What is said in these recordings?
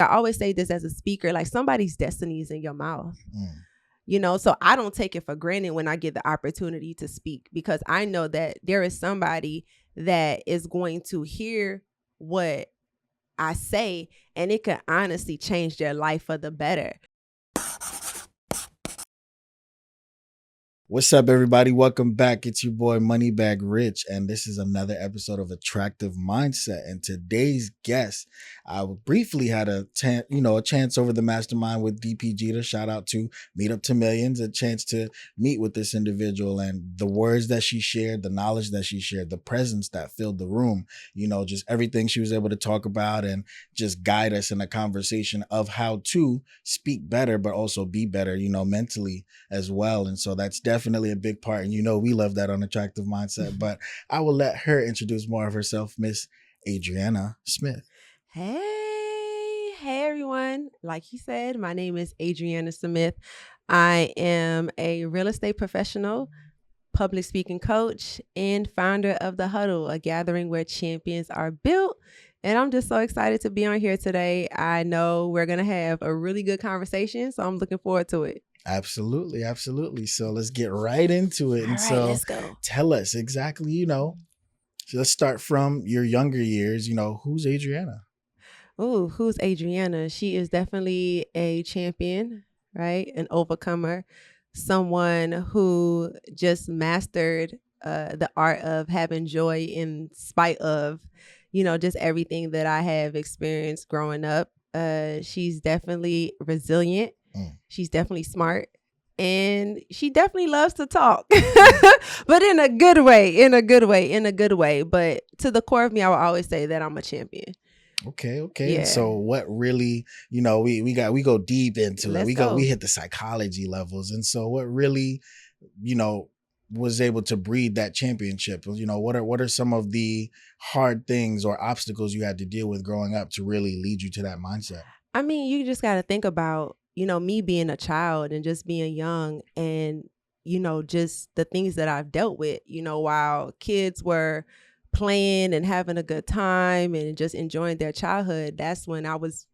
I always say this as a speaker, like somebody's destiny is in your mouth. Mm. So I don't take it for granted when I get the opportunity to speak, because I know that there is somebody that is going to hear what I say, and it could honestly change their life for the better. What's up, everybody? Welcome back. It's your boy Moneybag Rich, and this is another episode of Attractive Mindset. And today's guest, I briefly had a chance over the mastermind with DPG to shout out to Meet Up to Millions, a chance to meet with this individual, and the words that she shared, the knowledge that she shared, the presence that filled the room, just everything she was able to talk about and just guide us in a conversation of how to speak better, but also be better, mentally as well. And so that's definitely a big part. And we love that on Attractive Mindset. But I will let her introduce more of herself, Miss Adrianna Smith. Hey everyone. Like he said, my name is Adrianna Smith. I am a real estate professional, public speaking coach, and founder of The Huddle, a gathering where champions are built. And I'm just so excited to be on here today. I know we're going to have a really good conversation, so I'm looking forward to it. Absolutely. Absolutely. So let's get right into it. All right, let's go. Tell us exactly, so let's start from your younger years. Who's Adrianna? Oh, who's Adrianna? She is definitely a champion, right? An overcomer, someone who just mastered the art of having joy in spite of, just everything that I have experienced growing up. She's definitely resilient. She's definitely smart. And she definitely loves to talk, but in a good way. But to the core of me, I will always say that I'm a champion. Okay. Yeah. So what really, we go deep into Let's it. We hit the psychology levels. And so what really, was able to breed that championship? What are some of the hard things or obstacles you had to deal with growing up to really lead you to that mindset? I mean, you just got to think about, me being a child and just being young and, just the things that I've dealt with, while kids were playing and having a good time and just enjoying their childhood. That's when I was,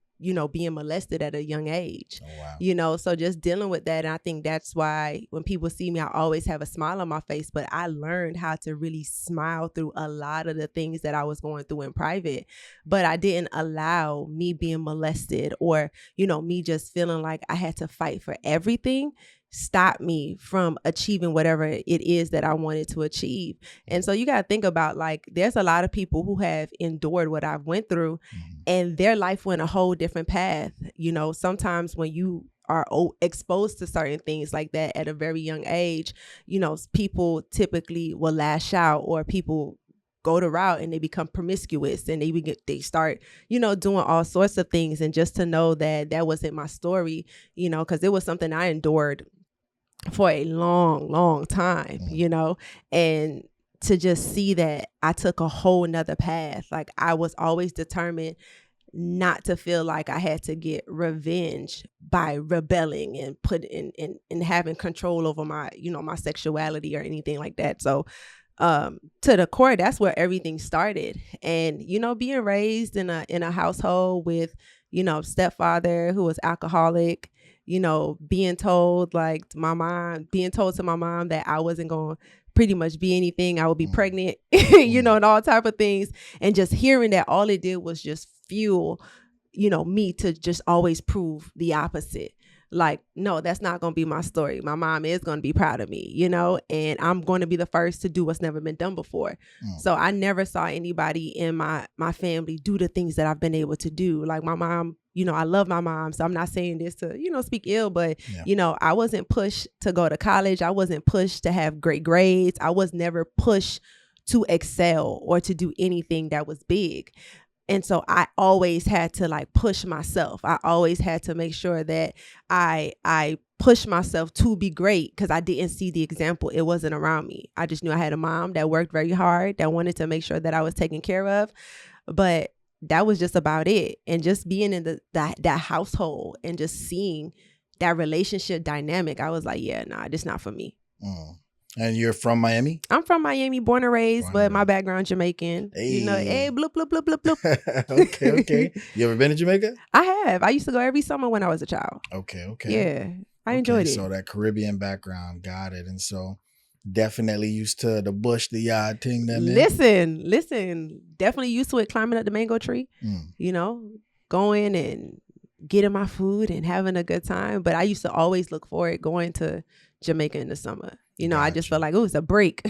being molested at a young age. Oh, wow. So just dealing with that. And I think that's why when people see me, I always have a smile on my face, but I learned how to really smile through a lot of the things that I was going through in private. But I didn't allow me being molested or, me just feeling like I had to fight for everything stop me from achieving whatever it is that I wanted to achieve. And so you got to think about, like, there's a lot of people who have endured what I've went through and their life went a whole different path. Sometimes when you are exposed to certain things like that at a very young age, people typically will lash out, or people go the route and they become promiscuous and they start, doing all sorts of things. And just to know that wasn't my story, because it was something I endured for a long time, and to just see that I took a whole nother path. Like, I was always determined not to feel like I had to get revenge by rebelling and and having control over my, my sexuality or anything like that. So to the core, that's where everything started. And, being raised in a household with, stepfather who was alcoholic, being told to my mom that I wasn't going to pretty much be anything. I would be pregnant, and all type of things. And just hearing that, all it did was just fuel, me to just always prove the opposite. Like, no, that's not going to be my story. My mom is going to be proud of me, and I'm going to be the first to do what's never been done before. So I never saw anybody in my family do the things that I've been able to do. Like my mom, I love my mom. So I'm not saying this to, speak ill, but, I wasn't pushed to go to college. I wasn't pushed to have great grades. I was never pushed to excel or to do anything that was big. And so I always had to push myself. I always had to make sure that I push myself to be great, because I didn't see the example. It wasn't around me. I just knew I had a mom that worked very hard, that wanted to make sure that I was taken care of. But that was just about it. And just being in that household and just seeing that relationship dynamic, I was like, yeah, nah, this not for me. And you're from Miami? I'm from Miami, born and raised, Born and but my raised. background Jamaican. You know, Hey. hey, bloop, bloop, bloop, bloop, bloop. Okay. You ever been to Jamaica? I have. I used to go every summer when I was a child. Okay. Yeah, I enjoyed it. So that Caribbean background, got it. And so definitely used to the bush, the yard thing. Listen. Definitely used to it, climbing up the mango tree. You know, going and getting my food and having a good time. But I used to always look forward going to Jamaica in the summer. You know, I just felt like, oh, it's a break.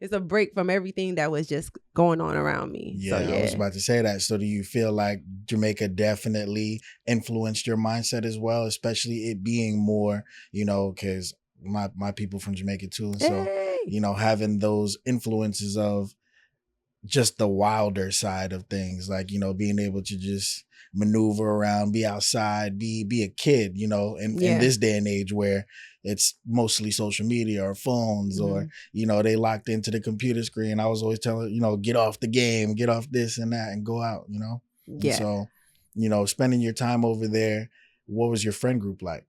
It's a break from everything that was just going on around me. Yeah, so, yeah. I was about to say that. So do you feel like Jamaica definitely influenced your mindset as well, especially it being more, you know, because my people from Jamaica too. So, you know, having those influences of just the wilder side of things, like, you know, being able to just maneuver around, be outside, be a kid, you know, in this day and age where it's mostly social media or phones or, you know, they locked into the computer screen. I was always telling, you know, get off the game, get off this and that and go out, you know? Yeah. And so, you know, spending your time over there, what was your friend group like?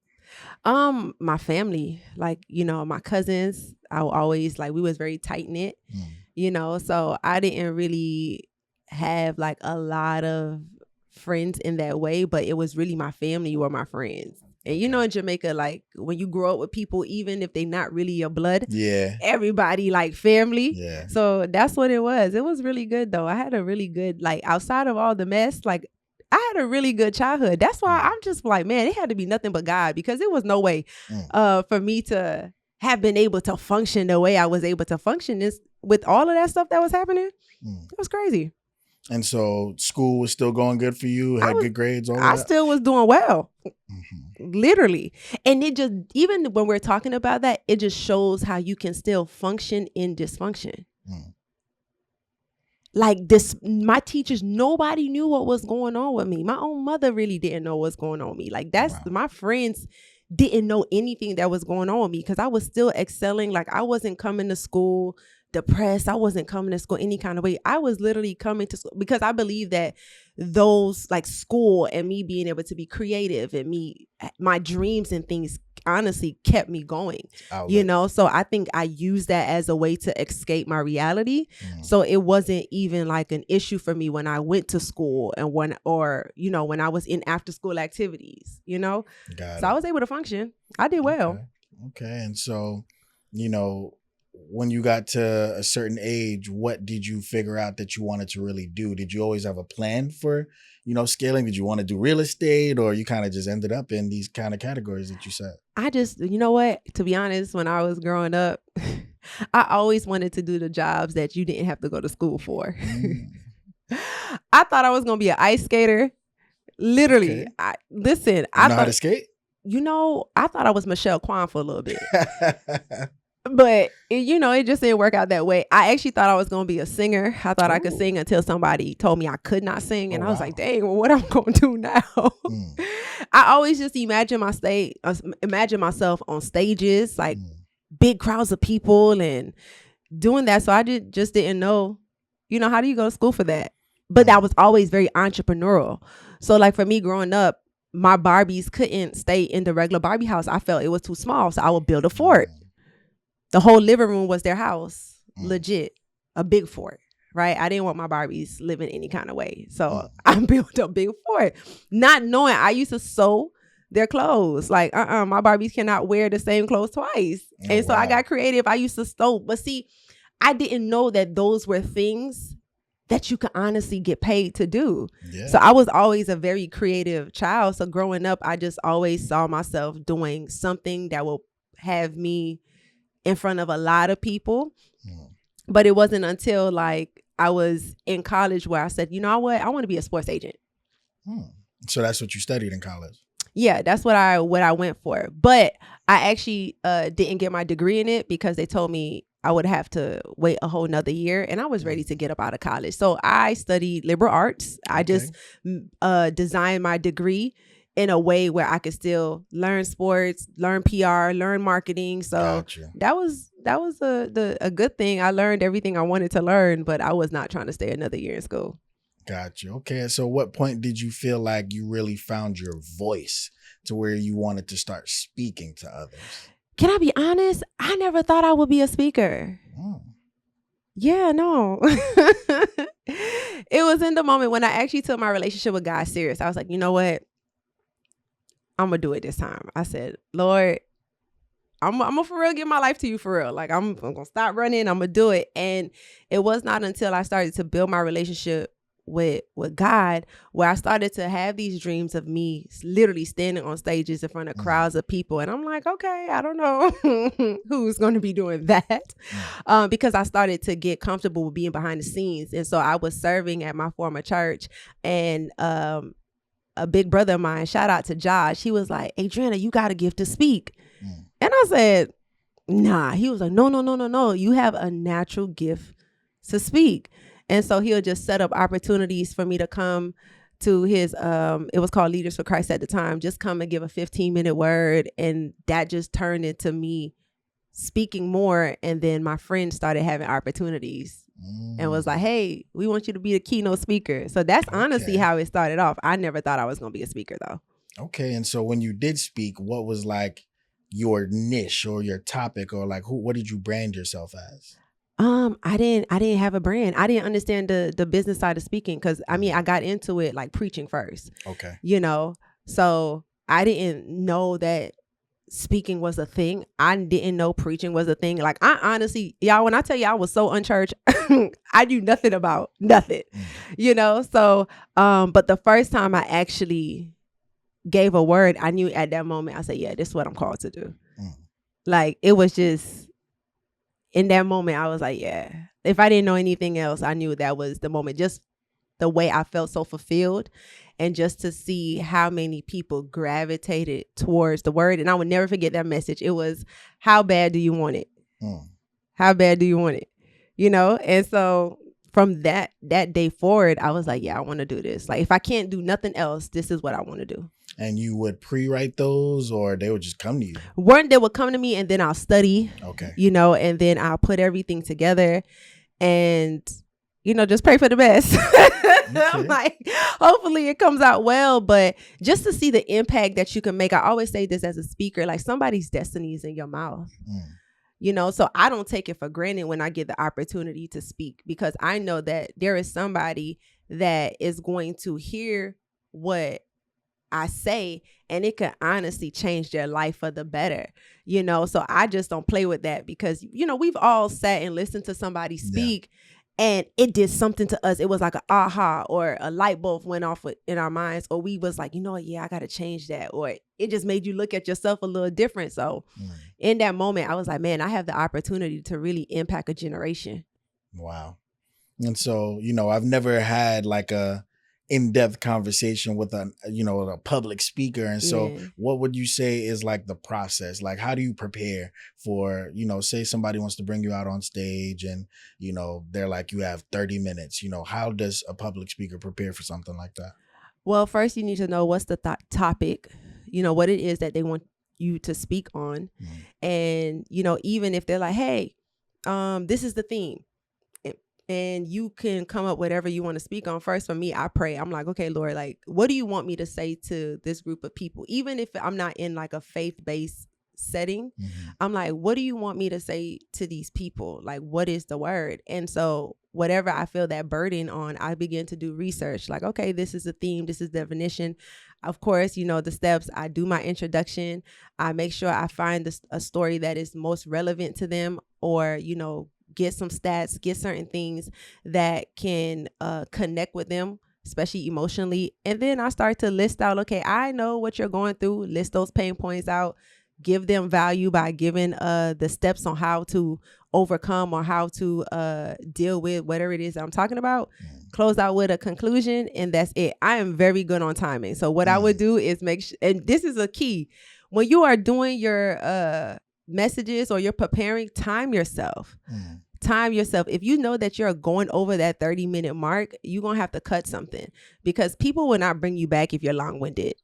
My family, like, you know, my cousins, I always like, we was very tight knit, you know, so I didn't really have like a lot of friends in that way, but it was really my family were my friends. And you know, in Jamaica, like when you grow up with people, even if they not really your blood, everybody like family. Yeah. So that's what it was. It was really good though. I had a really good, like outside of all the mess, like I had a really good childhood. That's why I'm just like, man, it had to be nothing but God, because it was no way for me to have been able to function the way I was able to function with all of that stuff that was happening. It was crazy. And so school was still going good for you, had good grades, all that? I still was doing well, literally. And it just, even when we're talking about that, it just shows how you can still function in dysfunction. Like this, my teachers, nobody knew what was going on with me. My own mother really didn't know what's going on with me. Like my friends didn't know anything that was going on with me because I was still excelling. Like I wasn't coming to school depressed. I wasn't coming to school any kind of way. I was literally coming to school because I believe that those like school and me being able to be creative and my dreams and things honestly kept me going, you know? So I think I used that as a way to escape my reality. So it wasn't even like an issue for me when I went to school and when I was in after school activities, you know? I was able to function. I did well. Okay. And so, you know, when you got to a certain age, what did you figure out that you wanted to really do? Did you always have a plan for, you know, scaling? Did you want to do real estate, or you kind of just ended up in these kind of categories that you said? I just, you know what, to be honest, when I was growing up, I always wanted to do the jobs that you didn't have to go to school for. I thought I was going to be an ice skater. Literally. Okay. I know how to skate? You know, I thought I was Michelle Kwan for a little bit. But, it just didn't work out that way. I actually thought I was going to be a singer. I thought I could sing until somebody told me I could not sing. And I was like, dang, well, what am I going to do now? I always just imagine myself on stages, like big crowds of people and doing that. So I just didn't know, how do you go to school for that? But that was always very entrepreneurial. So like for me growing up, my Barbies couldn't stay in the regular Barbie house. I felt it was too small. So I would build a fort. The whole living room was their house, legit, a big fort, right? I didn't want my Barbies living any kind of way. So I built a big fort, not knowing I used to sew their clothes. Like, my Barbies cannot wear the same clothes twice. And so I got creative. I used to sew. But see, I didn't know that those were things that you could honestly get paid to do. Yeah. So I was always a very creative child. So growing up, I just always saw myself doing something that will have me in front of a lot of people. But it wasn't until like I was in college where I said, you know what? I want to be a sports agent. So that's what you studied in college? Yeah, that's what I went for. But I actually didn't get my degree in it because they told me I would have to wait a whole nother year, and I was ready to get up out of college. So I studied liberal arts. I just designed my degree in a way where I could still learn sports, learn PR, learn marketing. So that was a good thing. I learned everything I wanted to learn, but I was not trying to stay another year in school. Gotcha. Okay. So what point did you feel like you really found your voice to where you wanted to start speaking to others? Can I be honest? I never thought I would be a speaker. Yeah, no. It was in the moment when I actually took my relationship with God serious. I was like, you know what? I'm going to do it this time. I said, Lord, I'm gonna for real give my life to you for real. Like I'm gonna stop running. I'm gonna do it. And it was not until I started to build my relationship with God where I started to have these dreams of me literally standing on stages in front of crowds of people. And I'm like, okay, I don't know who's going to be doing that, because I started to get comfortable with being behind the scenes. And so I was serving at my former church, and a big brother of mine, shout out to Josh, he was like, Adrianna, you got a gift to speak. And I said, nah. He was like, no. You have a natural gift to speak. And so he'll just set up opportunities for me to come to his, it was called Leaders for Christ at the time, just come and give a 15-minute word. And that just turned into me speaking more. And then my friends started having opportunities and was like, hey, we want you to be the keynote speaker. So that's honestly how it started off. I never thought I was going to be a speaker though. Okay. And so when you did speak, what was like your niche or your topic, or like what did you brand yourself as? I didn't have a brand. I didn't understand the business side of speaking, because I mean, I got into it like preaching first. Okay. You know, so I didn't know that speaking was a thing. I didn't know preaching was a thing. Like I honestly, y'all, when I tell you I was so unchurched, I knew nothing about nothing, you know? So, but the first time I actually gave a word, I knew at that moment, I said, yeah, this is what I'm called to do. Like it was just, in that moment, I was like, yeah, if I didn't know anything else, I knew that was the moment. Just the way I felt so fulfilled, and just to see how many people gravitated towards the word. And I would never forget that message. It was, how bad do you want it? How bad do you want it? You know? And so from that day forward, I was like, yeah, I want to do this. Like if I can't do nothing else, this is what I want to do. And you would pre-write those, or they would just come to you? They would come to me, and then I'll study, you know, and then I'll put everything together and, you know, just pray for the best. I'm like, hopefully it comes out well, but just to see the impact that you can make. I always say this as a speaker, like somebody's destiny is in your mouth. You know, so I don't take it for granted when I get the opportunity to speak, because I know that there is somebody that is going to hear what I say, and it could honestly change their life for the better, you know? So I just don't play with that, because, you know, we've all sat and listened to somebody speak and it did something to us. It was like an aha, or a light bulb went off in our minds, or we was like, you know what? Yeah, I got to change that. Or it just made you look at yourself a little different. So in that moment, I was like, man, I have the opportunity to really impact a generation. Wow. And so, you know, I've never had like a in-depth conversation with a public speaker. And so what would you say is like the process? Like, how do you prepare for, you know, say somebody wants to bring you out on stage and, you know, they're like, you have 30 minutes, you know, how does a public speaker prepare for something like that? Well, first you need to know what's the topic, you know, what it is that they want you to speak on. And, you know, even if they're like, hey, this is the theme, and you can come up whatever you want to speak on. First, for me, I pray. I'm like, okay, Lord, like, what do you want me to say to this group of people? Even if I'm not in like a faith-based setting, I'm like, what do you want me to say to these people? Like, what is the word? And so whatever I feel that burden on, I begin to do research. Like, okay, this is a theme. This is definition. Of course, you know, the steps. I do my introduction. I make sure I find a story that is most relevant to them, or, you know, get some stats, get certain things that can connect with them, especially emotionally. And then I start to list out, okay, I know what you're going through, list those pain points out, give them value by giving the steps on how to overcome or how to deal with whatever it is that I'm talking about, close out with a conclusion, and that's it. I am very good on timing. So what I would do is make sure, and this is a key, when you are doing your messages or you're preparing, time yourself. Time yourself. If you know that you're going over that 30-minute mark, you're going to have to cut something, because people will not bring you back if you're long-winded.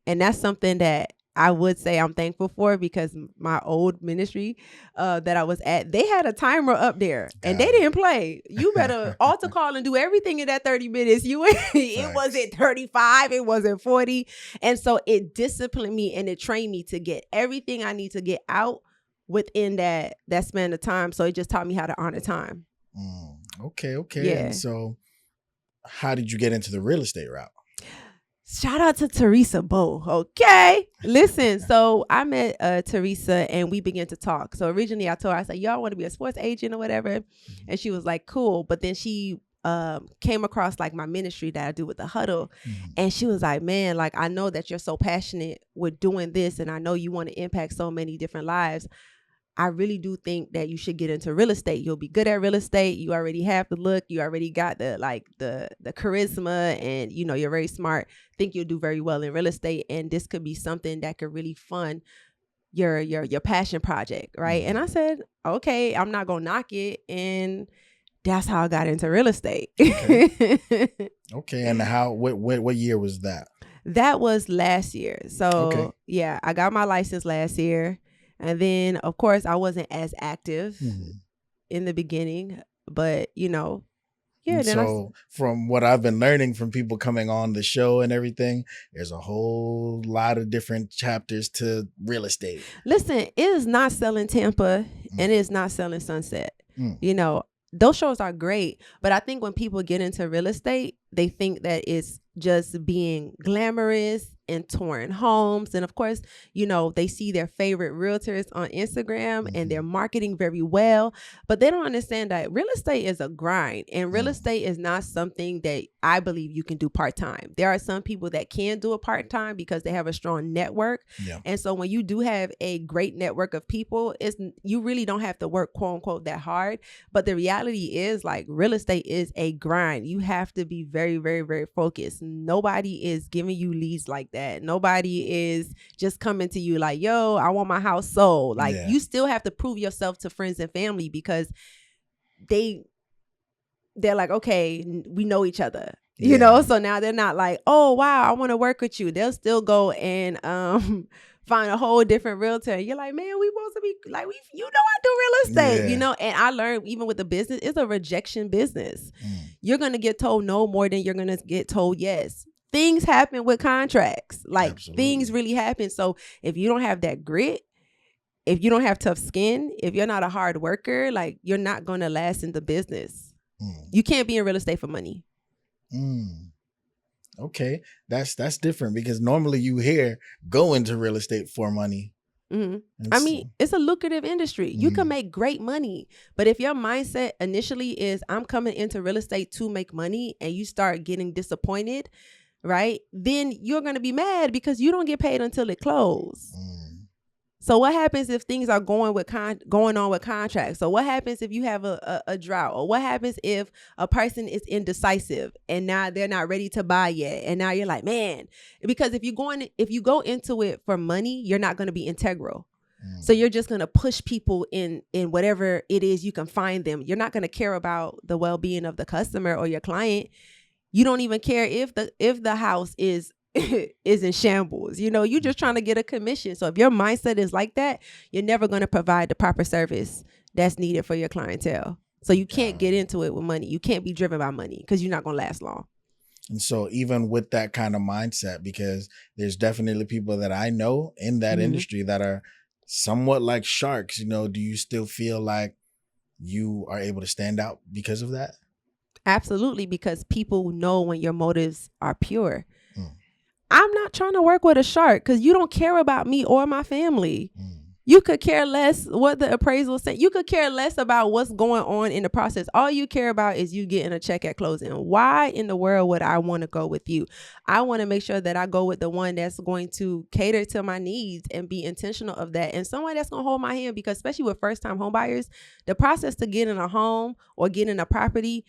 And that's something that I would say I'm thankful for, because my old ministry that I was at, they had a timer up there and they didn't play. You better altar call and do everything in that 30 minutes. It wasn't 35, it wasn't 40. And so it disciplined me and it trained me to get everything I need to get out within that span of time. So it just taught me how to honor time. Okay. Yeah. And so how did you get into the real estate route? Shout out to Teresa Bo. Okay. Listen, so I met Teresa and we began to talk. So originally I told her, I said, y'all want to be a sports agent or whatever. And she was like, cool. But then she came across like my ministry that I do with the huddle. And she was like, man, like, I know that you're so passionate with doing this. And I know you want to impact so many different lives. I really do think that you should get into real estate. You'll be good at real estate. You already have the look. You already got the charisma, and you know, you're very smart. Think you'll do very well in real estate, and this could be something that could really fund your passion project, right? And I said, okay, I'm not gonna knock it, and that's how I got into real estate. Okay, and what year was that? That was last year. So yeah, I got my license last year. And then, of course, I wasn't as active in the beginning, but, you know, yeah. So from what I've been learning from people coming on the show and everything, there's a whole lot of different chapters to real estate. Listen, it is not selling Tampa and it is not selling Sunset. You know, those shows are great. But I think when people get into real estate, they think that it's just being glamorous and touring homes. And of course, you know, they see their favorite realtors on Instagram and they're marketing very well, but they don't understand that real estate is a grind, and real estate is not something that I believe you can do part-time. There are some people that can do it part-time because they have a strong network. And so when you do have a great network of people, you really don't have to work, quote unquote, that hard. But the reality is, like, real estate is a grind. You have to be very, very, very focused. Nobody is giving you leads like that. Nobody is just coming to you like, yo, I want my house sold. Like, you still have to prove yourself to friends and family, because they're like, okay, we know each other, you know? So now they're not like, oh, wow, I want to work with you. They'll still go and find a whole different realtor. And you're like, man, we supposed to be like, you know, I do real estate, you know? And I learned, even with the business, it's a rejection business. You're going to get told no more than you're going to get told yes. Things happen with contracts. Like, things really happen. So if you don't have that grit, if you don't have tough skin, if you're not a hard worker, like, you're not going to last in the business. You can't be in real estate for money. Okay. That's different, because normally you hear go into real estate for money. I mean, it's a lucrative industry. You can make great money. But if your mindset initially is, I'm coming into real estate to make money, and you start getting disappointed, right? Then you're going to be mad because you don't get paid until it closes. So what happens if things are going on with contracts? So what happens if you have a drought? Or what happens if a person is indecisive and now they're not ready to buy yet? And now you're like, man, because if you go into it for money, you're not going to be integral. So you're just going to push people in whatever it is you can find them. You're not going to care about the well-being of the customer or your client. You don't even care if the house is in shambles. You know, you're just trying to get a commission. So if your mindset is like that, you're never going to provide the proper service that's needed for your clientele. So you can't get into it with money. You can't be driven by money, because you're not going to last long. And so even with that kind of mindset, because there's definitely people that I know in that industry that are somewhat like sharks, you know, do you still feel like you are able to stand out because of that? Absolutely, because people know when your motives are pure. I'm not trying to work with a shark because you don't care about me or my family. You could care less what the appraisal said. You could care less about what's going on in the process. All you care about is you getting a check at closing. Why in the world would I want to go with you? I want to make sure that I go with the one that's going to cater to my needs and be intentional of that. And someone that's going to hold my hand, because especially with first-time home buyers, the process to get in a home or get in a property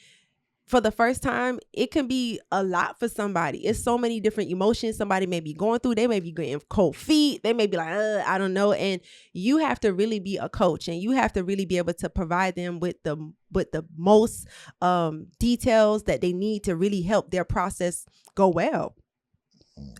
for the first time, it can be a lot for somebody. It's so many different emotions somebody may be going through. They may be getting cold feet. They may be like, I don't know. And you have to really be a coach, and you have to really be able to provide them with the most details that they need to really help their process go well.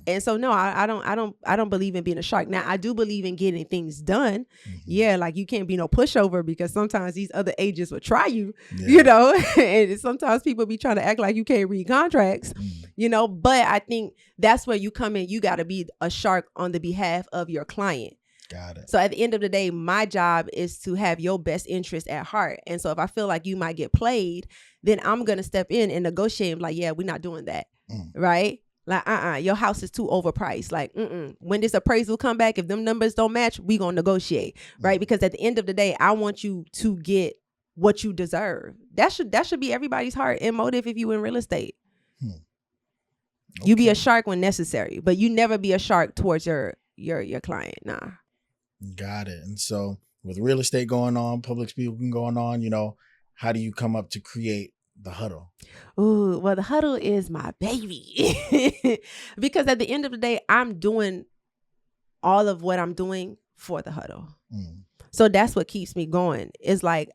And so no, I don't believe in being a shark. Now I do believe in getting things done. Yeah, like you can't be no pushover, because sometimes these other agents will try you, you know, and sometimes people be trying to act like you can't read contracts, you know. But I think that's where you come in. You got to be a shark on the behalf of your client. Got it. So at the end of the day, my job is to have your best interest at heart. And so if I feel like you might get played, then I'm going to step in and negotiate and be like, yeah, we're not doing that. Right? Like, your house is too overpriced. Like, when this appraisal come back, if them numbers don't match, we going to negotiate. Right? Because at the end of the day, I want you to get what you deserve. That should be everybody's heart and motive if you in real estate. Okay. You be a shark when necessary, but you never be a shark towards your client. Nah. Got it. And so with real estate going on, public speaking going on, you know, how do you come up to create the huddle? Ooh, well, the huddle is my baby. Because at the end of the day, I'm doing all of what I'm doing for the huddle. So that's what keeps me going. It's like,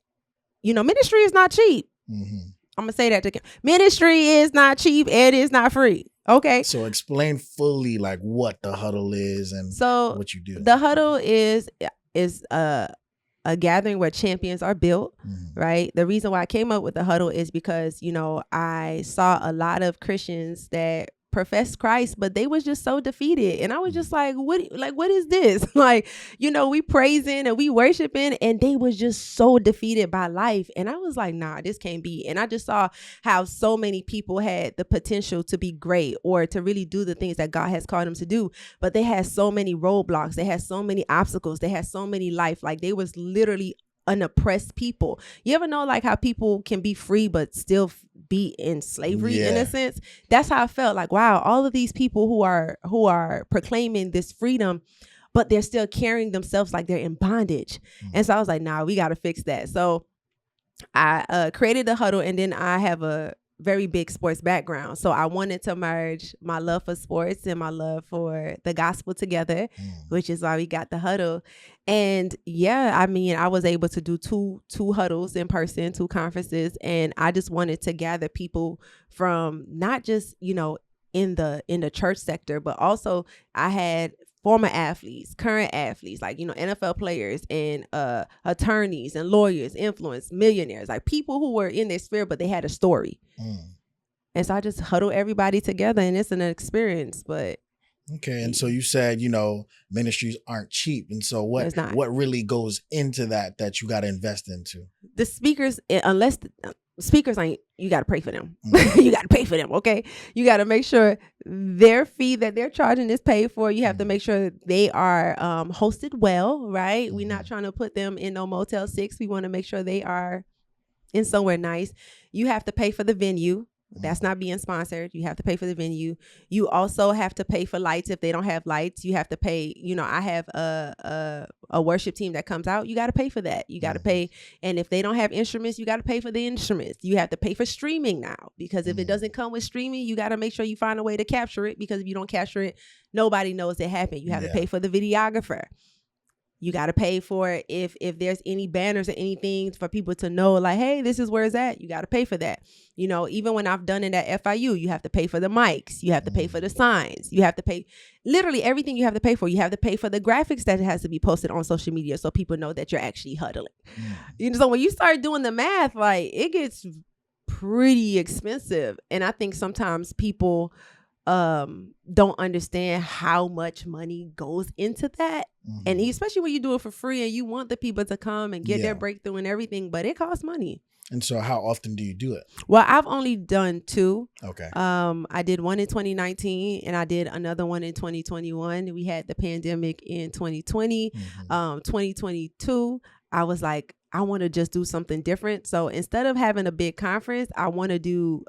you know, ministry is not cheap. I'm going to say that again. Ministry is not cheap. It is not free. Okay. So explain fully like what the huddle is and what you do. The huddle is a gathering where champions are built, right? The reason why I came up with the huddle is because, you know, I saw a lot of Christians that professed Christ, but they was just so defeated. And I was just like, what is this? Like, you know, we praising and we worshiping, and they was just so defeated by life. And I was like, nah, this can't be. And I just saw how so many people had the potential to be great or to really do the things that God has called them to do. But they had so many roadblocks. They had so many obstacles. They had so many life. Like, they was literally an oppressed people. You ever know like how people can be free but still be in slavery in a sense? That's how I felt. Like, wow, all of these people who are proclaiming this freedom, but they're still carrying themselves like they're in bondage. And so I was like, nah, we got to fix that. So I created the huddle, and then I have a very big sports background. So I wanted to merge my love for sports and my love for the gospel together, which is why we got the huddle. And yeah, I mean, I was able to do two huddles in person, 2 conferences. And I just wanted to gather people from not just, you know, in the church sector, but also I had former athletes, current athletes, like, you know, NFL players and attorneys and lawyers, influence, millionaires, like people who were in their sphere, but they had a story. And so I just huddle everybody together, and it's an experience. But okay. And so you said, you know, ministries aren't cheap. And so what really goes into that you got to invest into? The speakers, unless speakers ain't, you got to pray for them. You got to pay for them. Okay. You got to make sure their fee that they're charging is paid for. You have to make sure they are hosted well, right? We're not trying to put them in no Motel 6. We want to make sure they are in somewhere nice. You have to pay for the venue. That's not being sponsored. You have to pay for the venue. You also have to pay for lights. If they don't have lights, you have to pay. You know, I have a worship team that comes out. You got to pay for that. You got to pay. And if they don't have instruments, you got to pay for the instruments. You have to pay for streaming now, because if it doesn't come with streaming, you got to make sure you find a way to capture it, because if you don't capture it, nobody knows it happened. You have to pay for the videographer. You got to pay for it if there's any banners or anything for people to know, like, hey, this is where it's at. You got to pay for that. You know, even when I've done it at FIU, you have to pay for the mics. You have to pay for the signs. You have to pay literally everything you have to pay for. You have to pay for the graphics that has to be posted on social media so people know that you're actually huddling. You know, so when you start doing the math, like, it gets pretty expensive. And I think sometimes people don't understand how much money goes into that. And especially when you do it for free and you want the people to come and get their breakthrough and everything, but it costs money. And so how often do you do it? Well, I've only done 2. Okay. I did one in 2019 and I did another one in 2021. We had the pandemic in 2020. 2022, I was like, I want to just do something different. So instead of having a big conference, I want to do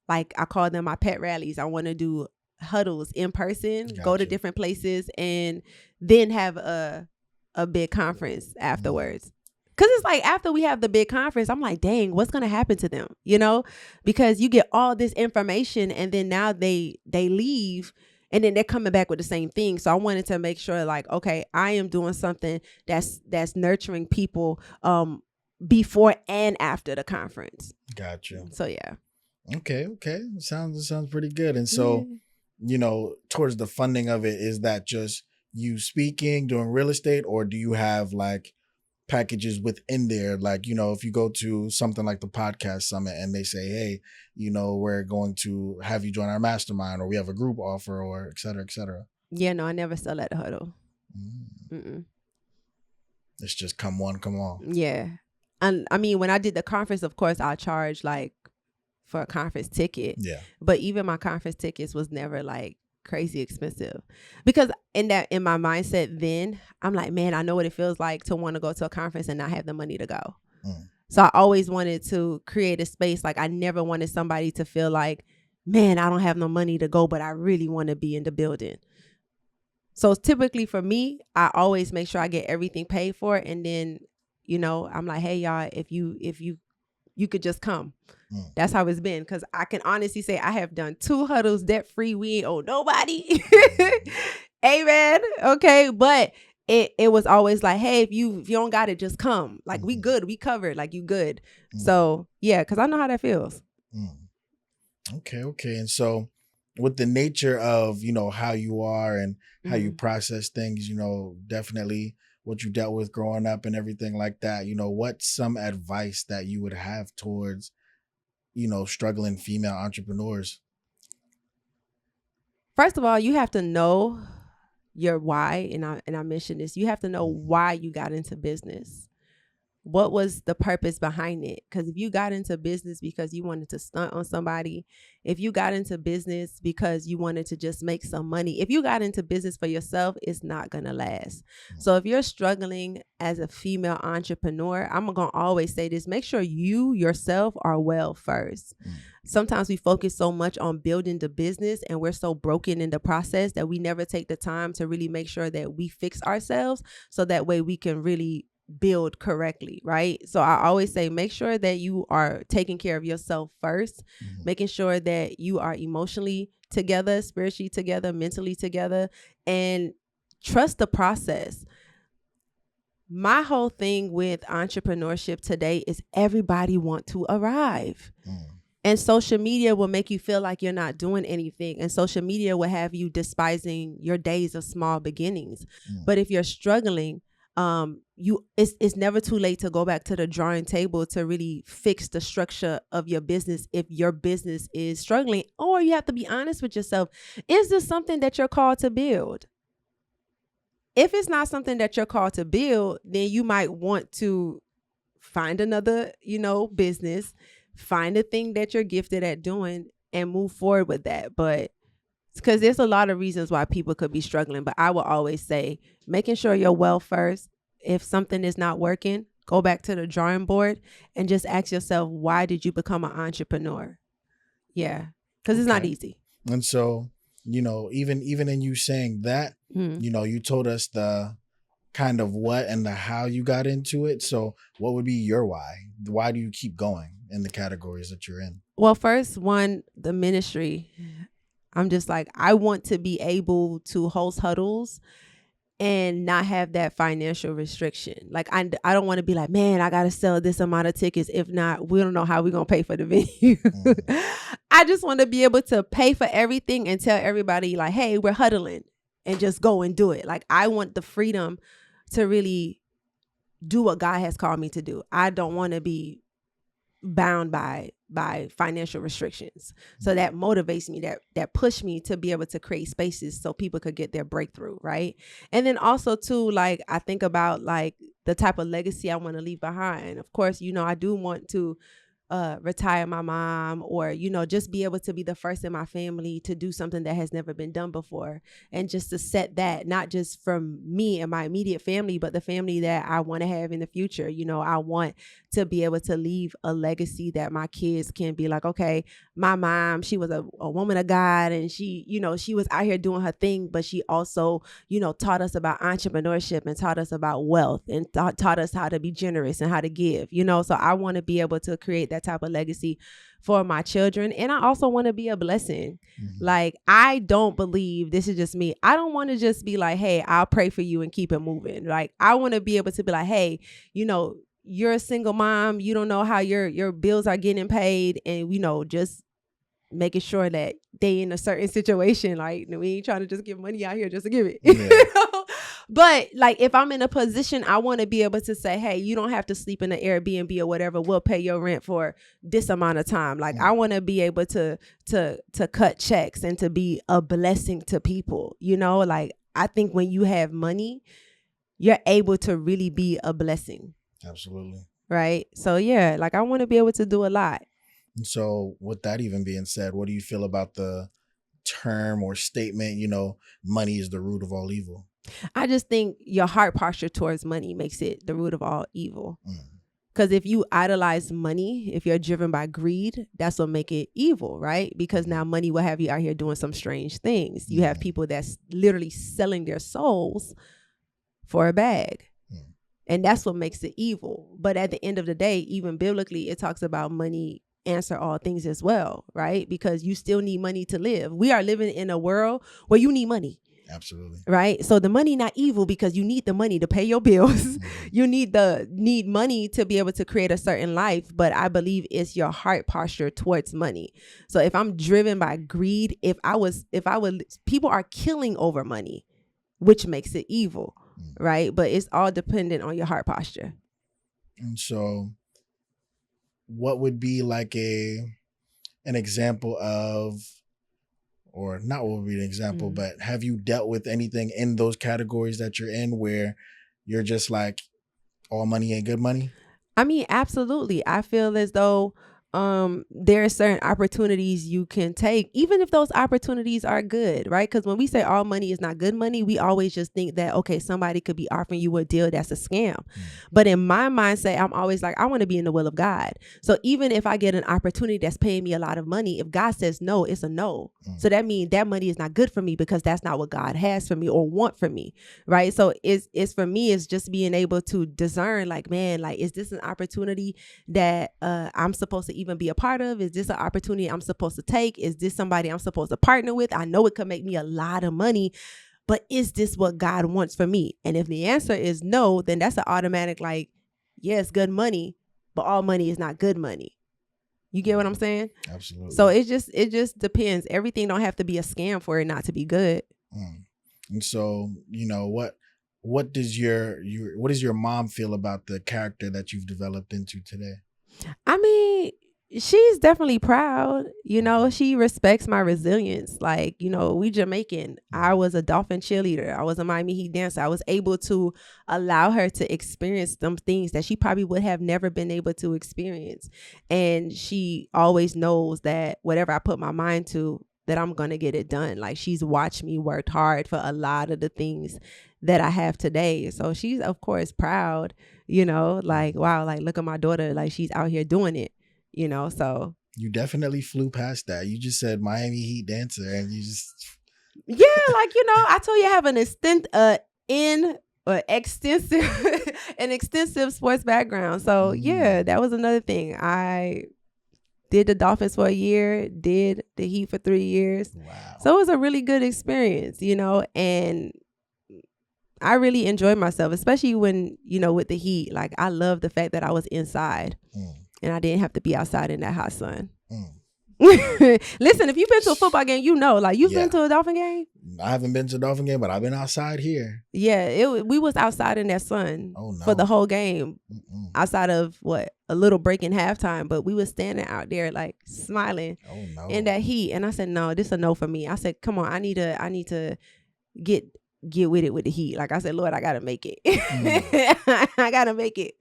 like I call them my pet rallies. I want to do huddles in person, go to different places, and then have a big conference afterwards. Because it's like after we have the big conference, I'm like, dang, what's going to happen to them? You know, because you get all this information and then now they leave and then they're coming back with the same thing. So I wanted to make sure, like, okay, I am doing something that's nurturing people before and after the conference. Gotcha. So, yeah. Okay. Sounds pretty good. And so towards the funding of it, is that just you speaking, doing real estate, or do you have like packages within there? Like, if you go to something like the podcast summit and they say, hey, we're going to have you join our mastermind, or we have a group offer, or et cetera, et cetera. Yeah, no, I never sell at the huddle. It's just come one, come all. Yeah. And I mean, when I did the conference, of course, I charged like for a conference ticket. Yeah. But even my conference tickets was never like crazy expensive, because in my mindset then, I'm like, man, I know what it feels like to want to go to a conference and not have the money to go. So I always wanted to create a space. Like, I never wanted somebody to feel like, man, I don't have no money to go, but I really want to be in the building. So typically for me, I always make sure I get everything paid for, and then, I'm like, hey y'all, if you could just come. That's how it's been. Cause I can honestly say I have done 2 huddles debt free. We ain't owe nobody. Amen. Okay. But it was always like, hey, if you don't got it, just come. Like, we good. We covered. Like, you good. So yeah, cause I know how that feels. Okay. And so with the nature of, how you are and how you process things, definitely what you dealt with growing up and everything like that, what's some advice that you would have towards, struggling female entrepreneurs? First of all, you have to know your why. And I mentioned this. You have to know why you got into business. What was the purpose behind it? Because if you got into business because you wanted to stunt on somebody, if you got into business because you wanted to just make some money, if you got into business for yourself, it's not going to last. So if you're struggling as a female entrepreneur, I'm going to always say this: make sure you yourself are well first. Sometimes we focus so much on building the business and we're so broken in the process that we never take the time to really make sure that we fix ourselves, so that way we can really build correctly, right? So I always say, make sure that you are taking care of yourself first, making sure that you are emotionally together, spiritually together, mentally together, and trust the process. My whole thing with entrepreneurship today is everybody want to arrive. And social media will make you feel like you're not doing anything. And social media will have you despising your days of small beginnings. But if you're struggling, it's never too late to go back to the drawing table to really fix the structure of your business if your business is struggling. Or you have to be honest with yourself. Is this something that you're called to build? If it's not something that you're called to build, then you might want to find another, business, find a thing that you're gifted at doing and move forward with that. But because there's a lot of reasons why people could be struggling, but I will always say, making sure you're well first. If something is not working, go back to the drawing board and just ask yourself, why did you become an entrepreneur? Yeah, because it's not easy. And so, even in you saying that, you told us the kind of what and the how you got into it. So what would be your why? Why do you keep going in the categories that you're in? Well, first one, the ministry. I'm just like, I want to be able to host huddles and not have that financial restriction. Like, I don't want to be like, man, I got to sell this amount of tickets. If not, we don't know how we're going to pay for the venue. I just want to be able to pay for everything and tell everybody like, hey, we're huddling, and just go and do it. Like, I want the freedom to really do what God has called me to do. I don't want to be bound by financial restrictions. So that motivates me, that push me to be able to create spaces so people could get their breakthrough, right? And then also too, like, I think about like the type of legacy I want to leave behind. Of course, I do want to retire my mom, or just be able to be the first in my family to do something that has never been done before, and just to set that, not just from me and my immediate family, but the family that I want to have in the future. I want to be able to leave a legacy that my kids can be like, okay, my mom, she was a woman of God, and she was out here doing her thing, but she also taught us about entrepreneurship and taught us about wealth and taught us how to be generous and how to give. So I want to be able to create that type of legacy for my children. And I also want to be a blessing. Like, I don't believe, this is just me, I don't want to just be like, hey, I'll pray for you and keep it moving. Like, I want to be able to be like, hey, you're a single mom, you don't know how your bills are getting paid, and just making sure that they in a certain situation. Like, we ain't trying to just give money out here just to give it. Yeah. But like, if I'm in a position, I want to be able to say, hey, you don't have to sleep in an Airbnb or whatever. We'll pay your rent for this amount of time. Like, I want to be able to cut checks and to be a blessing to people. You know, like, I think when you have money, you're able to really be a blessing. Absolutely. Right. So yeah, like, I want to be able to do a lot. And so with that even being said, what do you feel about the term or statement, money is the root of all evil? I just think your heart posture towards money makes it the root of all evil. Because if you idolize money, if you're driven by greed, that's what make it evil, right? Because now money will have you out here doing some strange things. You have people that's literally selling their souls for a bag. And that's what makes it evil. But at the end of the day, even biblically, it talks about money answer all things as well, right? Because you still need money to live. We are living in a world where you need money. Absolutely. Right. So the money not evil, because you need the money to pay your bills. You need money to be able to create a certain life. But I believe it's your heart posture towards money. So if I'm driven by greed, if I would, people are killing over money, which makes it evil. Right. But it's all dependent on your heart posture. And so what would be like an example of, or not what would be an example, but have you dealt with anything in those categories that you're in where you're just like, all money ain't good money? I mean, absolutely. I feel as though there are certain opportunities you can take, even if those opportunities are good, right? Because when we say all money is not good money, we always just think that, okay, somebody could be offering you a deal that's a scam. But in my mindset, I'm always like, I want to be in the will of God. So even if I get an opportunity that's paying me a lot of money, if God says no, it's a no. So that means that money is not good for me, because that's not what God has for me or want for me, right? So it's for me, it's just being able to discern, like, man, like, is this an opportunity that I'm supposed to even be a part of? Is this an opportunity I'm supposed to take? Is this somebody I'm supposed to partner with? I know it could make me a lot of money, but is this what God wants for me? And if the answer is no, then that's an automatic, like, yes, good money, but all money is not good money. You get what I'm saying? Absolutely. So it just depends. Everything don't have to be a scam for it not to be good. And so, what does your mom feel about the character that you've developed into today? I mean, she's definitely proud. She respects my resilience. Like, we Jamaican. I was a Dolphin cheerleader. I was a Miami Heat dancer. I was able to allow her to experience some things that she probably would have never been able to experience. And she always knows that whatever I put my mind to, that I'm going to get it done. Like, she's watched me work hard for a lot of the things that I have today. So she's, of course, proud, like, wow, like, look at my daughter. Like, she's out here doing it, so. You definitely flew past that. You just said Miami Heat dancer and you just. Yeah, like, I told you I have an extensive sports background. So yeah, that was another thing. I did the Dolphins for a year, did the Heat for 3 years. Wow. So it was a really good experience, and I really enjoyed myself, especially when, with the Heat. Like, I love the fact that I was inside and I didn't have to be outside in that hot sun. Listen, if you've been to a football game, like, you've been to a Dolphin game? I haven't been to a Dolphin game, but I've been outside here. Yeah, we was outside in that sun for the whole game. Outside of a little break in halftime, but we was standing out there, like, smiling in that heat. And I said, no, this a no for me. I said, come on, I need to get with it with the Heat. Like, I said, Lord, I gotta make it. I gotta make it.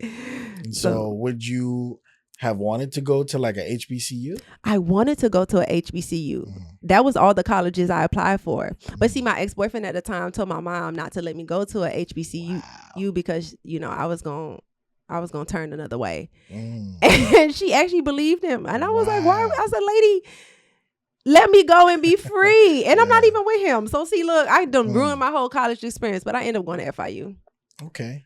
So would you have wanted to go to like a HBCU? I wanted to go to a HBCU. That was all the colleges I applied for. But see, my ex-boyfriend at the time told my mom not to let me go to a HBCU because, I was going to turn another way. And she actually believed him. And I was like, why? I said, lady, let me go and be free. And I'm not even with him. So see, look, I done ruined my whole college experience, but I ended up going to FIU. Okay.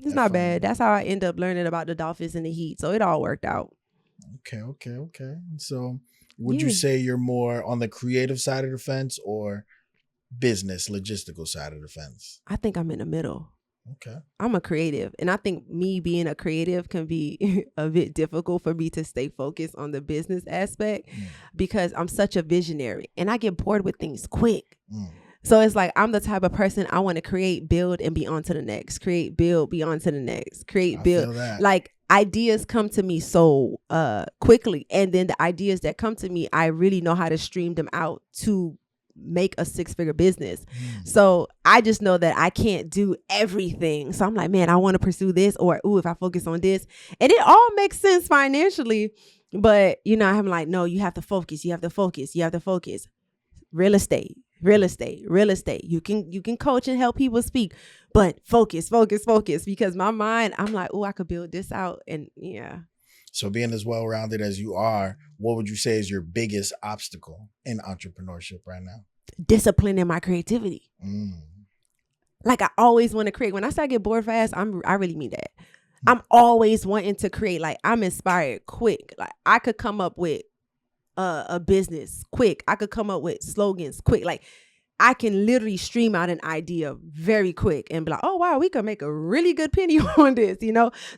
It's not bad. That's how I end up learning about the Dolphins and the Heat. So it all worked out. Okay. So would you say you're more on the creative side of the fence or business, logistical side of the fence? I think I'm in the middle. Okay. I'm a creative, and I think me being a creative can be a bit difficult for me to stay focused on the business aspect because I'm such a visionary and I get bored with things quick. So it's like I'm the type of person I want to create, build, and be on to the next. Create, build, be on to the next. Create, build. Like ideas come to me so quickly, and then the ideas that come to me, I really know how to stream them out to make a 6-figure business. So I just know that I can't do everything. So I'm like, man, I want to pursue this, or if I focus on this, and it all makes sense financially. But I'm like, no, you have to focus. You have to focus. You have to focus. Real estate. You can coach and help people speak, but focus. Because my mind, I'm like, I could build this out, and yeah. So being as well-rounded as you are, what would you say is your biggest obstacle in entrepreneurship right now? Discipline in my creativity. Like I always want to create. When I say I get bored fast, I really mean that. I'm always wanting to create. Like I'm inspired quick. Like I could come up with a business quick. I could come up with slogans quick. Like I can literally stream out an idea very quick and be like, oh wow, we could make a really good penny on this,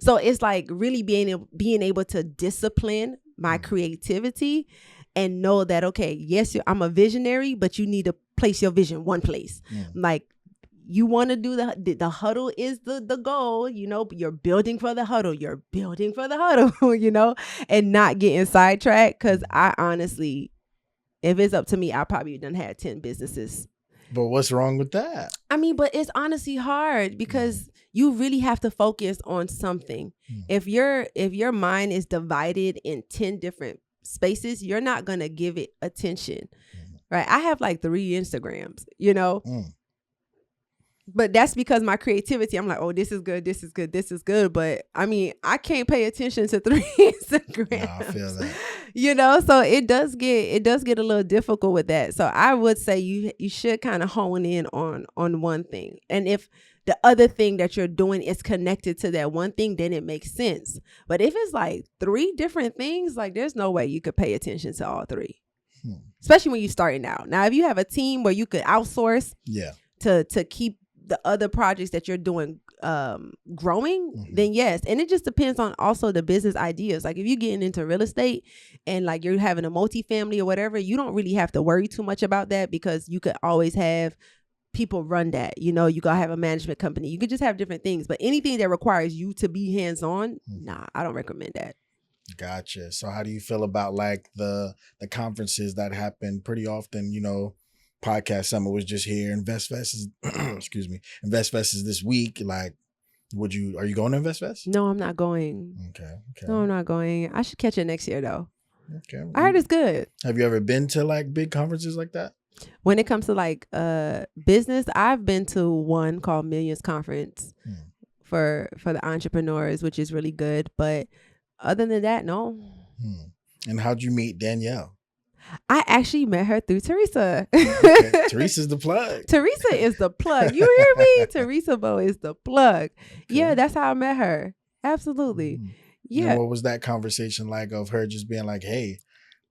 So it's like really being able to discipline my creativity and know that, okay, yes, I'm a visionary, but you need to place your vision one place. Like you want to do the huddle is the goal, you're building for the huddle, and not getting sidetracked. Cause I honestly, if it's up to me, I probably done had 10 businesses. But what's wrong with that? I mean, but it's honestly hard because you really have to focus on something. If your mind is divided in 10 different spaces, you're not going to give it attention. Right? I have like 3 Instagrams, But that's because my creativity, I'm like, oh, this is good. But I mean, I can't pay attention to 3 Instagrams. No, I feel that. So it does get a little difficult with that. So I would say you should kind of hone in on one thing. And if the other thing that you're doing is connected to that one thing, then it makes sense. But if it's like 3 different things, like there's no way you could pay attention to all 3. Especially when you're starting out. Now, if you have a team where you could outsource to keep the other projects that you're doing growing, then yes. And it just depends on also the business ideas. Like if you're getting into real estate and like you're having a multifamily or whatever, you don't really have to worry too much about that because you could always have people run that. You gotta have a management company. You could just have different things. But anything that requires you to be hands-on, nah, I don't recommend that. Gotcha. So how do you feel about like the conferences that happen pretty often, Podcast Summit was just here. InvestFest is InvestFest is this week. Like, are you going to InvestFest? No, I'm not going. Okay. No, I'm not going. I should catch it next year though. Okay. I heard it's good. Have you ever been to like big conferences like that? When it comes to like business, I've been to one called Millions Conference for the entrepreneurs, which is really good. But other than that, no. And how'd you meet Danielle? I actually met her through Teresa. Okay. Teresa's the plug. Teresa is the plug. You hear me? Teresa Bo is the plug. Okay. Yeah, that's how I met her. Absolutely. Yeah. And what was that conversation like of her just being like, hey,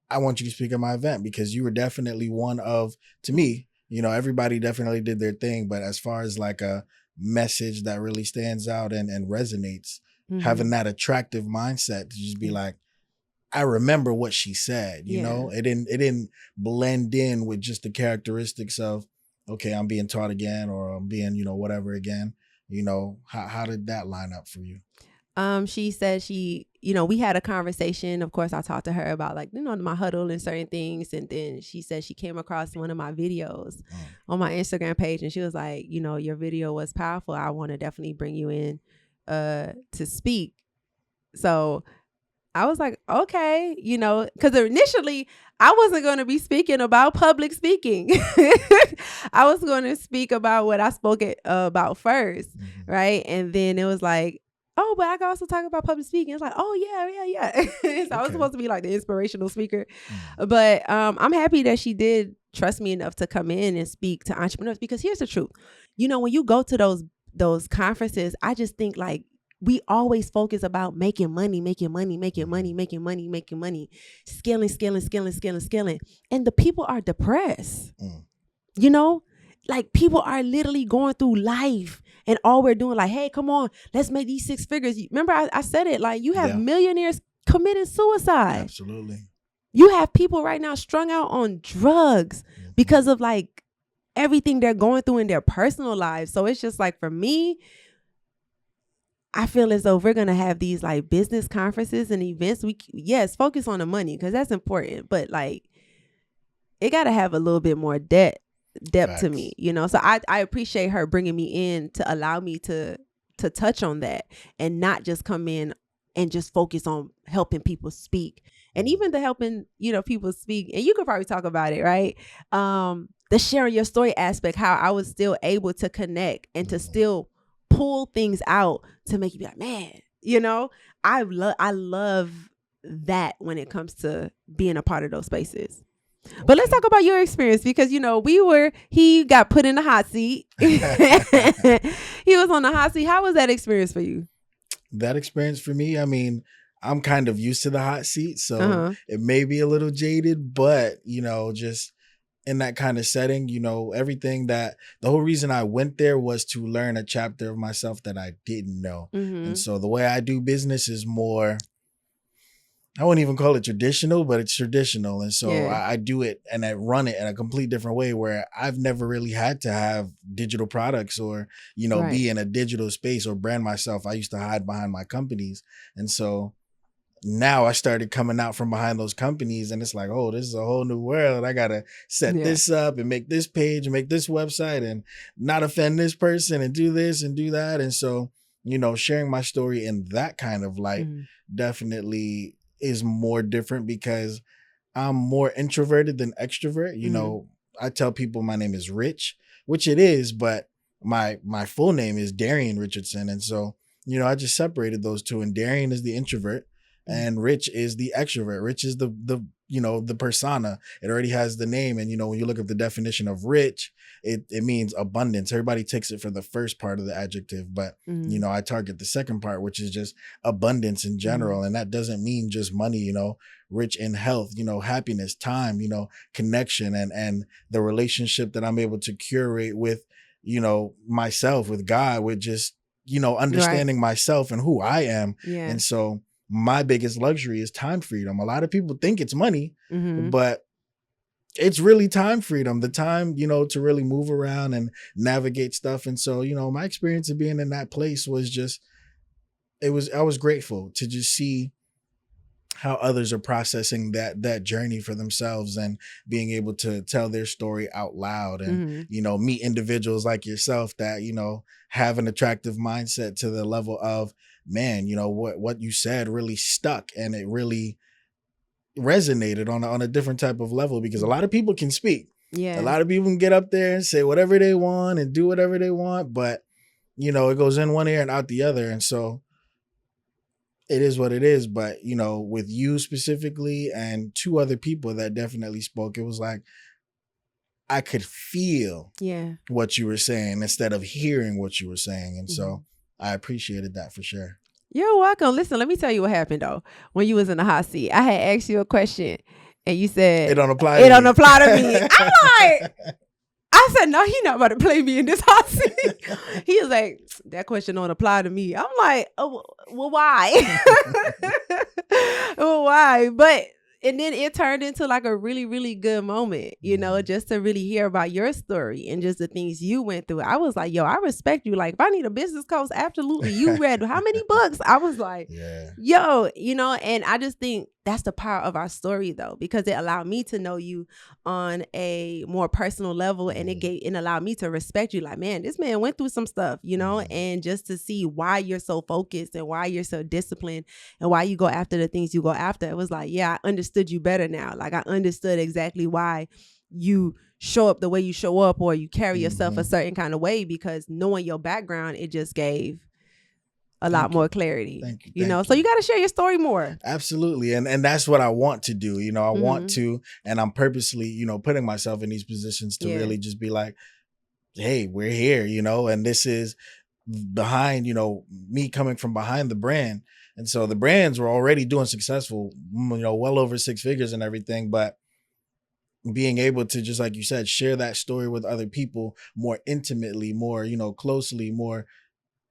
I want you to speak at my event? Because you were definitely one of, to me, everybody definitely did their thing. But as far as like a message that really stands out and resonates, having that attractive mindset to just be like, I remember what she said, you know, it didn't blend in with just the characteristics of, okay, I'm being taught again, or I'm being, whatever again, how did that line up for you? She said we had a conversation. Of course, I talked to her about like, my huddle and certain things. And then she said she came across one of my videos on my Instagram page. And she was like, your video was powerful. I want to definitely bring you in to speak. So I was like, okay, because initially I wasn't going to be speaking about public speaking. I was going to speak about what I spoke about first. Right. And then it was like, oh, but I can also talk about public speaking. It's like, oh, yeah. So I was supposed to be like the inspirational speaker. But I'm happy that she did trust me enough to come in and speak to entrepreneurs, because here's the truth. When you go to those conferences, I just think like, we always focus about making money, scaling. And the people are depressed. Like people are literally going through life And all we're doing like, hey, come on, let's make these 6 figures. Remember I said it, like you have Yeah. millionaires committing suicide. Absolutely. You have people right now strung out on drugs because of like everything they're going through in their personal lives. So it's just like, for me, I feel as though we're going to have these like business conferences and events. Yes, focus on the money because that's important, but like it got to have a little bit more depth Facts. to me, you know? So I appreciate her bringing me in to allow me to touch on that and not just come in and just focus on helping people speak. And even the helping, you know, people speak, and you could probably talk about it, right? The sharing your story aspect, how I was still able to connect and to still pull things out to make you be like, man, you know, I love that when it comes to being a part of those spaces. But let's talk about your experience, because, you know, he got put in the hot seat. He was on the hot seat. How was that experience for you? That experience for me, I mean, I'm kind of used to the hot seat, so it may be a little jaded, but, you know, just in that kind of setting, you know, the whole reason I went there was to learn a chapter of myself that I didn't know. And so the way I do business is more, I wouldn't even call it traditional, but it's traditional. And so I do it and I run it in a complete different way where I've never really had to have digital products or, you know, be in a digital space or brand myself. I used to hide behind my companies. And so now I started coming out from behind those companies and it's like, oh, this is a whole new world. I got to set this up and make this page and make this website and not offend this person and do this and do that. And so, you know, sharing my story in that kind of light definitely is more different because I'm more introverted than extrovert. You know, I tell people my name is Rich, which it is, but my full name is Darian Richardson. And so, you know, I just separated those two, and Darian is the introvert and Rich is the extrovert. Rich is the you know, the persona. It already has the name. And, you know, when you look at the definition of rich, it means abundance. Everybody takes it for the first part of the adjective, but, you know, I target the second part, which is just abundance in general. And that doesn't mean just money, you know, rich in health, you know, happiness, time, you know, connection, and the relationship that I'm able to curate with, you know, myself, with God, with just, you know, understanding myself and who I am. And so my biggest luxury is time freedom. A lot of people think it's money, but it's really time freedom, the time, you know, to really move around and navigate stuff. And so, you know, my experience of being in that place was just, I was grateful to just see how others are processing that journey for themselves and being able to tell their story out loud and, you know, meet individuals like yourself that, you know, have an attractive mindset to the level of, man, you know, what you said really stuck and it really resonated on a different type of level, because a lot of people can speak. A lot of people can get up there and say whatever they want and do whatever they want, but, you know, it goes in one ear and out the other. And so it is what it is. But, you know, with you specifically and 2 other people that definitely spoke, it was like I could feel what you were saying instead of hearing what you were saying. And so I appreciated that for sure. You're welcome. Listen, let me tell you what happened though. When you was in the hot seat, I had asked you a question and you said, it don't apply to me. I'm like, I said, no, he not about to play me in this hot seat. He was like, that question don't apply to me. I'm like, oh, well, why? Well, why? But, and then it turned into like a really, really good moment, you know, just to really hear about your story and just the things you went through. I was like, yo, I respect you. Like, if I need a business coach, absolutely. You read how many books? I was like, yo, you know, and I just think that's the power of our story though, because it allowed me to know you on a more personal level, and it allowed me to respect you. Like, man, this man went through some stuff, you know, and just to see why you're so focused and why you're so disciplined and why you go after the things you go after. It was like, yeah, I understood you better now. Like, I understood exactly why you show up the way you show up, or you carry yourself a certain kind of way, because knowing your background, it just gave a lot more clarity. Thank you. You know, so you got to share your story more. Absolutely. And that's what I want to do. You know, I want to, and I'm purposely, you know, putting myself in these positions to really just be like, hey, we're here, you know, and this is behind, you know, me coming from behind the brand. And so the brands were already doing successful, you know, well over 6 figures and everything. But being able to, just like you said, share that story with other people more intimately, more, closely, more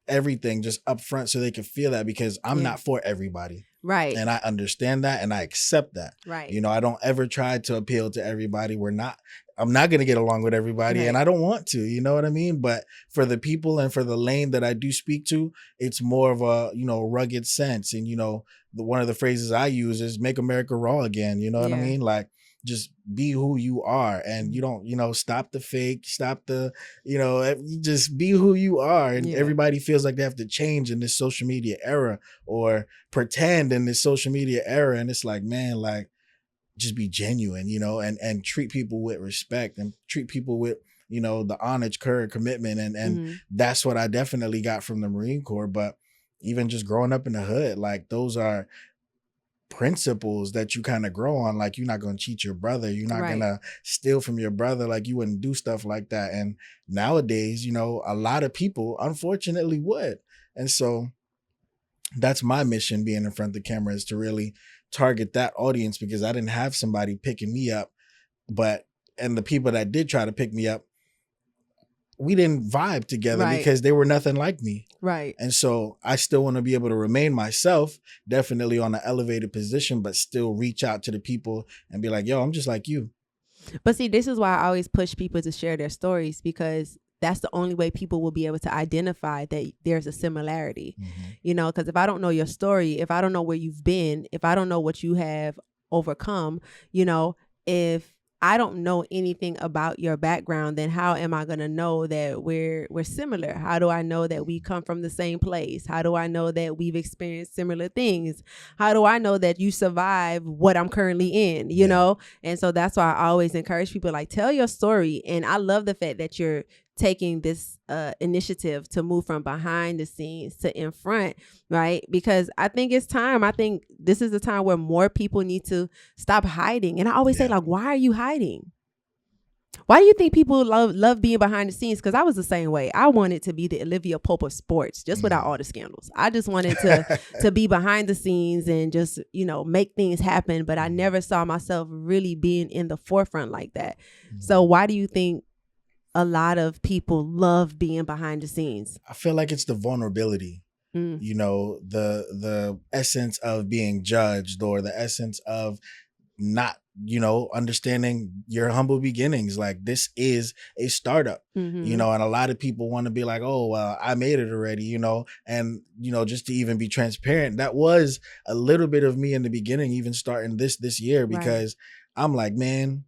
everything just upfront, so they can feel that, because I'm not for everybody. Right. And I understand that and I accept that. Right. I don't ever try to appeal to everybody. I'm not going to get along with everybody, and I don't want to, you know what I mean? But for the people and for the lane that I do speak to, it's more of a, rugged sense. And, one of the phrases I use is make America raw again. You know what I mean? Like, just be who you are, and you don't, stop the fake, stop the, just be who you are. And everybody feels like they have to change in this social media era, or pretend in this social media era. And it's like, man, like, just be genuine, and treat people with respect, and treat people with, the homage, courage, commitment. And that's what I definitely got from the Marine Corps. But even just growing up in the hood, like, those are principles that you kind of grow on. Like, you're not going to cheat your brother. You're not going to steal from your brother. Like, you wouldn't do stuff like that. And nowadays, a lot of people unfortunately would. And so that's my mission, being in front of the camera, is to really target that audience, because I didn't have somebody picking me up. And the people that did try to pick me up, we didn't vibe together because they were nothing like me. Right. And so I still want to be able to remain myself, definitely on an elevated position, but still reach out to the people and be like, yo, I'm just like you. But see, this is why I always push people to share their stories, because that's the only way people will be able to identify that there's a similarity, because if I don't know your story, if I don't know where you've been, if I don't know what you have overcome, if I don't know anything about your background, then how am I going to know that we're similar? How do I know that we come from the same place? How do I know that we've experienced similar things? How do I know that you survive what I'm currently in, you know? And so that's why I always encourage people, like, tell your story. And I love the fact that you're taking this initiative to move from behind the scenes to in front, right? Because I think it's time. I think this is the time where more people need to stop hiding. And I always say, like, why are you hiding? Why do you think people love being behind the scenes? Because I was the same way. I wanted to be the Olivia Pope of sports, just without all the scandals. I just wanted to be behind the scenes and just, make things happen. But I never saw myself really being in the forefront like that. So why do you think a lot of people love being behind the scenes? I feel like it's the vulnerability, the essence of being judged, or the essence of not, understanding your humble beginnings. Like, this is a startup, and a lot of people want to be like, oh, well, I made it already, and, just to even be transparent, that was a little bit of me in the beginning, even starting this year, because I'm like, man,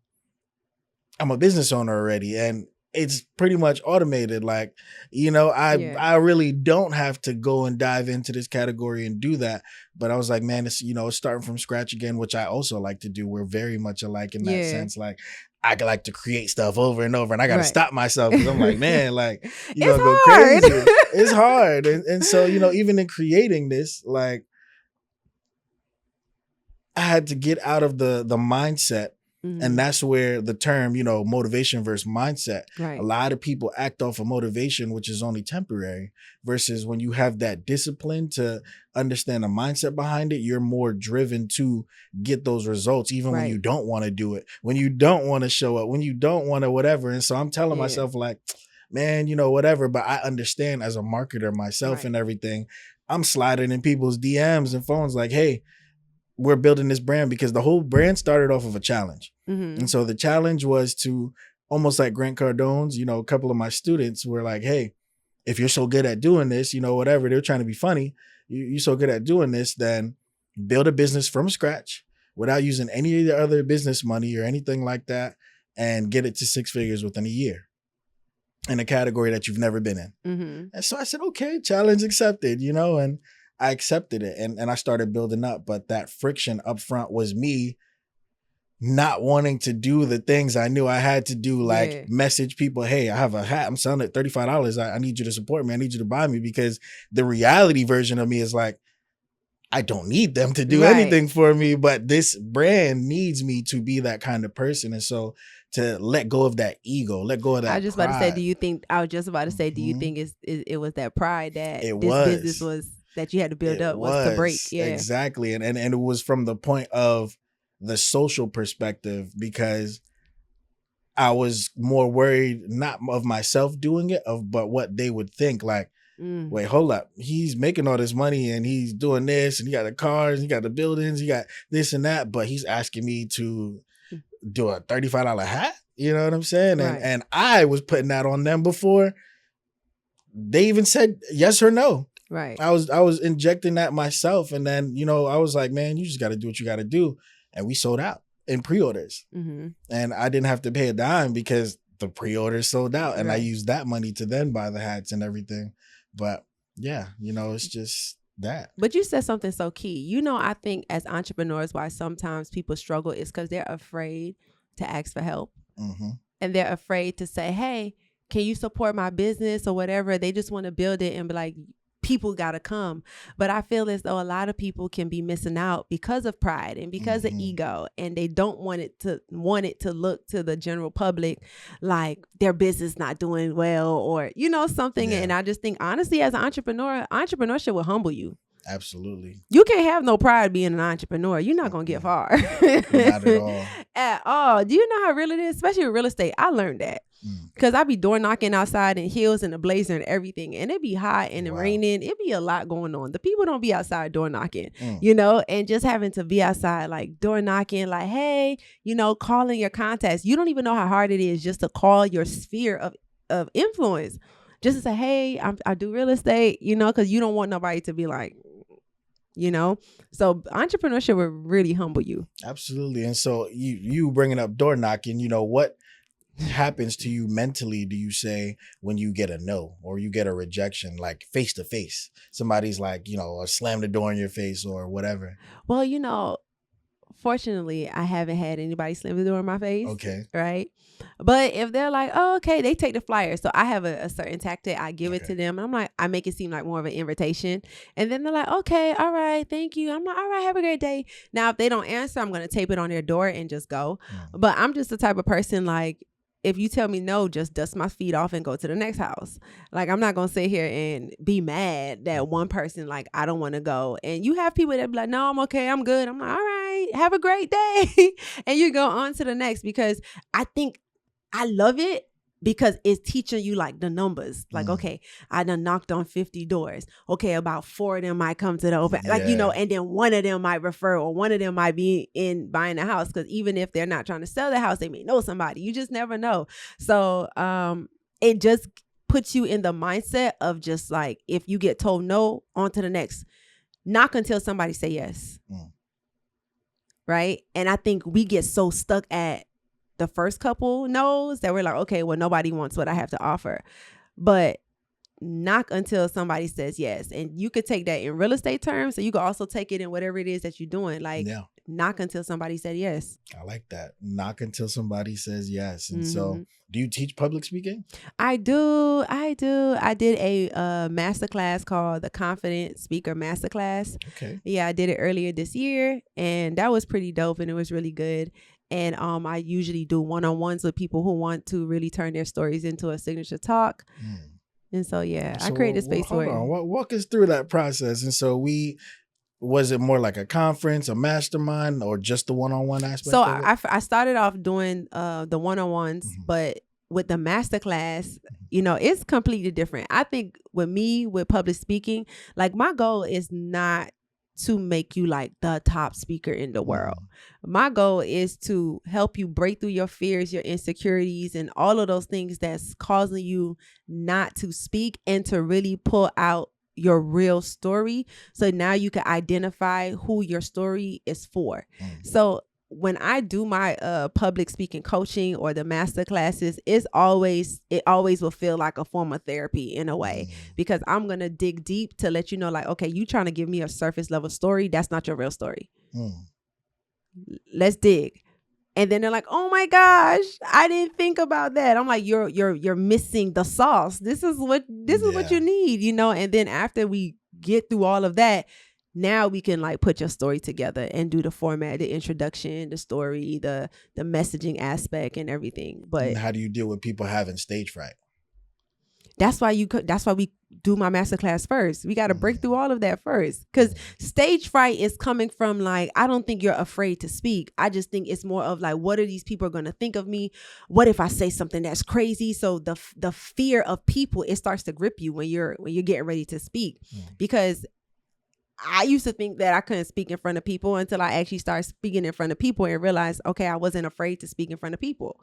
I'm a business owner already, and it's pretty much automated. Like, I really don't have to go and dive into this category and do that. But I was like, man, it's, it's starting from scratch again, which I also like to do. We're very much alike in that sense. Like, I like to create stuff over and over, and I got to stop myself, because I'm like, man, like, it's go hard. crazy. It's hard. And so, even in creating this, like, I had to get out of the mindset. And that's where the term, motivation versus mindset. A lot of people act off of motivation, which is only temporary, versus when you have that discipline to understand the mindset behind it, you're more driven to get those results, even when you don't want to do it, when you don't want to show up, when you don't want to whatever. And so I'm telling myself, like, man, whatever. But I understand, as a marketer myself and everything, I'm sliding in people's DMs and phones like, hey, we're building this brand, because the whole brand started off of a challenge. And so the challenge was to, almost like Grant Cardone's, a couple of my students were like, hey, if you're so good at doing this, whatever, they're trying to be funny. You're so good at doing this, then build a business from scratch without using any of the other business money or anything like that, and get it to 6 figures within a year in a category that you've never been in. And so I said, okay, challenge accepted, and I accepted it, and I started building up. But that friction up front was me not wanting to do the things I knew I had to do, like message people, hey, I have a hat, I'm selling it $35. I need you to support me. I need you to buy me, because the reality version of me is like, I don't need them to do anything for me, but this brand needs me to be that kind of person. And so to let go of that ego, let go of that I was just pride. about to say, do you think it was that pride that business was, that you had to build up, was to break? Exactly. And it was from the point of the social perspective, because I was more worried not of myself doing it, but what they would think. Like, wait, hold up. He's making all this money and he's doing this and he got the cars, he got the buildings, he got this and that, but he's asking me to do a $35 hat. You know what I'm saying? Right. And I was putting that on them before they even said yes or no. Right. I was injecting that myself. And then, I was like, man, you just got to do what you got to do. And we sold out in pre-orders. And I didn't have to pay a dime because the pre-orders sold out. And I used that money to then buy the hats and everything. But yeah, it's just that. But you said something so key. I think as entrepreneurs, why sometimes people struggle is because they're afraid to ask for help. And they're afraid to say, hey, can you support my business or whatever? They just want to build it and be like, people got to come. But I feel as though a lot of people can be missing out because of pride and because of ego, and they don't want it to look to the general public like their business not doing well or something. And I just think honestly, as an entrepreneur, entrepreneurship will humble you. Absolutely. You can't have no pride being an entrepreneur. You're not going to get far. Not at all. At all. Do you know how real it is? Especially with real estate. I learned that. Because I be door knocking outside in heels and a blazer and everything. And it be hot and it raining. It be a lot going on. The people don't be outside door knocking, and just having to be outside like door knocking, like, hey, calling your contacts. You don't even know how hard it is just to call your sphere of influence. Just to say, hey, I do real estate, because you don't want nobody to be like, so entrepreneurship will really humble you. Absolutely. And so you bringing up door knocking, what happens to you mentally, do you say, when you get a no or you get a rejection, like face to face? Somebody's like, or slam the door in your face or whatever. Well, fortunately, I haven't had anybody slam the door in my face. Okay. Right. But if they're like, oh, okay, they take the flyer. So I have a certain tactic. I give it to them. I'm like, I make it seem like more of an invitation. And then they're like, okay, all right, thank you. I'm like, all right, have a great day. Now, if they don't answer, I'm going to tape it on their door and just go. But I'm just the type of person, like, if you tell me no, just dust my feet off and go to the next house. Like, I'm not going to sit here and be mad that one person, like, I don't want to go. And you have people that be like, no, I'm okay, I'm good. I'm like, all right, have a great day. And you go on to the next, because I think I love it because it's teaching you like the numbers. Like, okay, I done knocked on 50 doors. Okay, about 4 of them might come to the open, like, and then one of them might refer, or one of them might be in buying a house. Because even if they're not trying to sell the house, they may know somebody. You just never know. So it just puts you in the mindset of just like, if you get told no, on to the next. Knock until somebody say yes. Right? And I think we get so stuck at the first couple no's that we're like, okay, well, nobody wants what I have to offer. But knock until somebody says yes. And you could take that in real estate terms. So you could also take it in whatever it is that you're doing. Like, knock until somebody said yes. I like that. Knock until somebody says yes. And so do you teach public speaking? I do. I did a masterclass called the Confident Speaker Masterclass. Okay. Yeah, I did it earlier this year, and that was pretty dope, and it was really good. And I usually do one-on-ones with people who want to really turn their stories into a signature talk. And so, I created space for it. Walk us through that process. And so was it more like a conference, a mastermind, or just the one-on-one aspect? So I started off doing the one-on-ones, but with the masterclass, it's completely different. I think with public speaking, like, my goal is not to make you like the top speaker in the world. My goal is to help you break through your fears, your insecurities, and all of those things that's causing you not to speak, and to really pull out your real story. So now you can identify who your story is for. So when I do my public speaking coaching or the master classes, it always will feel like a form of therapy in a way, because I'm going to dig deep to let you know, like, okay, you trying to give me a surface level story. That's not your real story. Let's dig. And then they're like, oh my gosh, I didn't think about that. I'm like, you're missing the sauce. This is what you need, And then after we get through all of that, now we can like put your story together and do the format, the introduction, the story, the messaging aspect and everything. But how do you deal with people having stage fright? That's why we do my masterclass first. We got to break through all of that first. Because stage fright is coming from like, I don't think you're afraid to speak. I just think it's more of like, what are these people going to think of me? What if I say something that's crazy? So the fear of people, it starts to grip you when you're getting ready to speak. Because I used to think that I couldn't speak in front of people until I actually started speaking in front of people and realized, okay, I wasn't afraid to speak in front of people,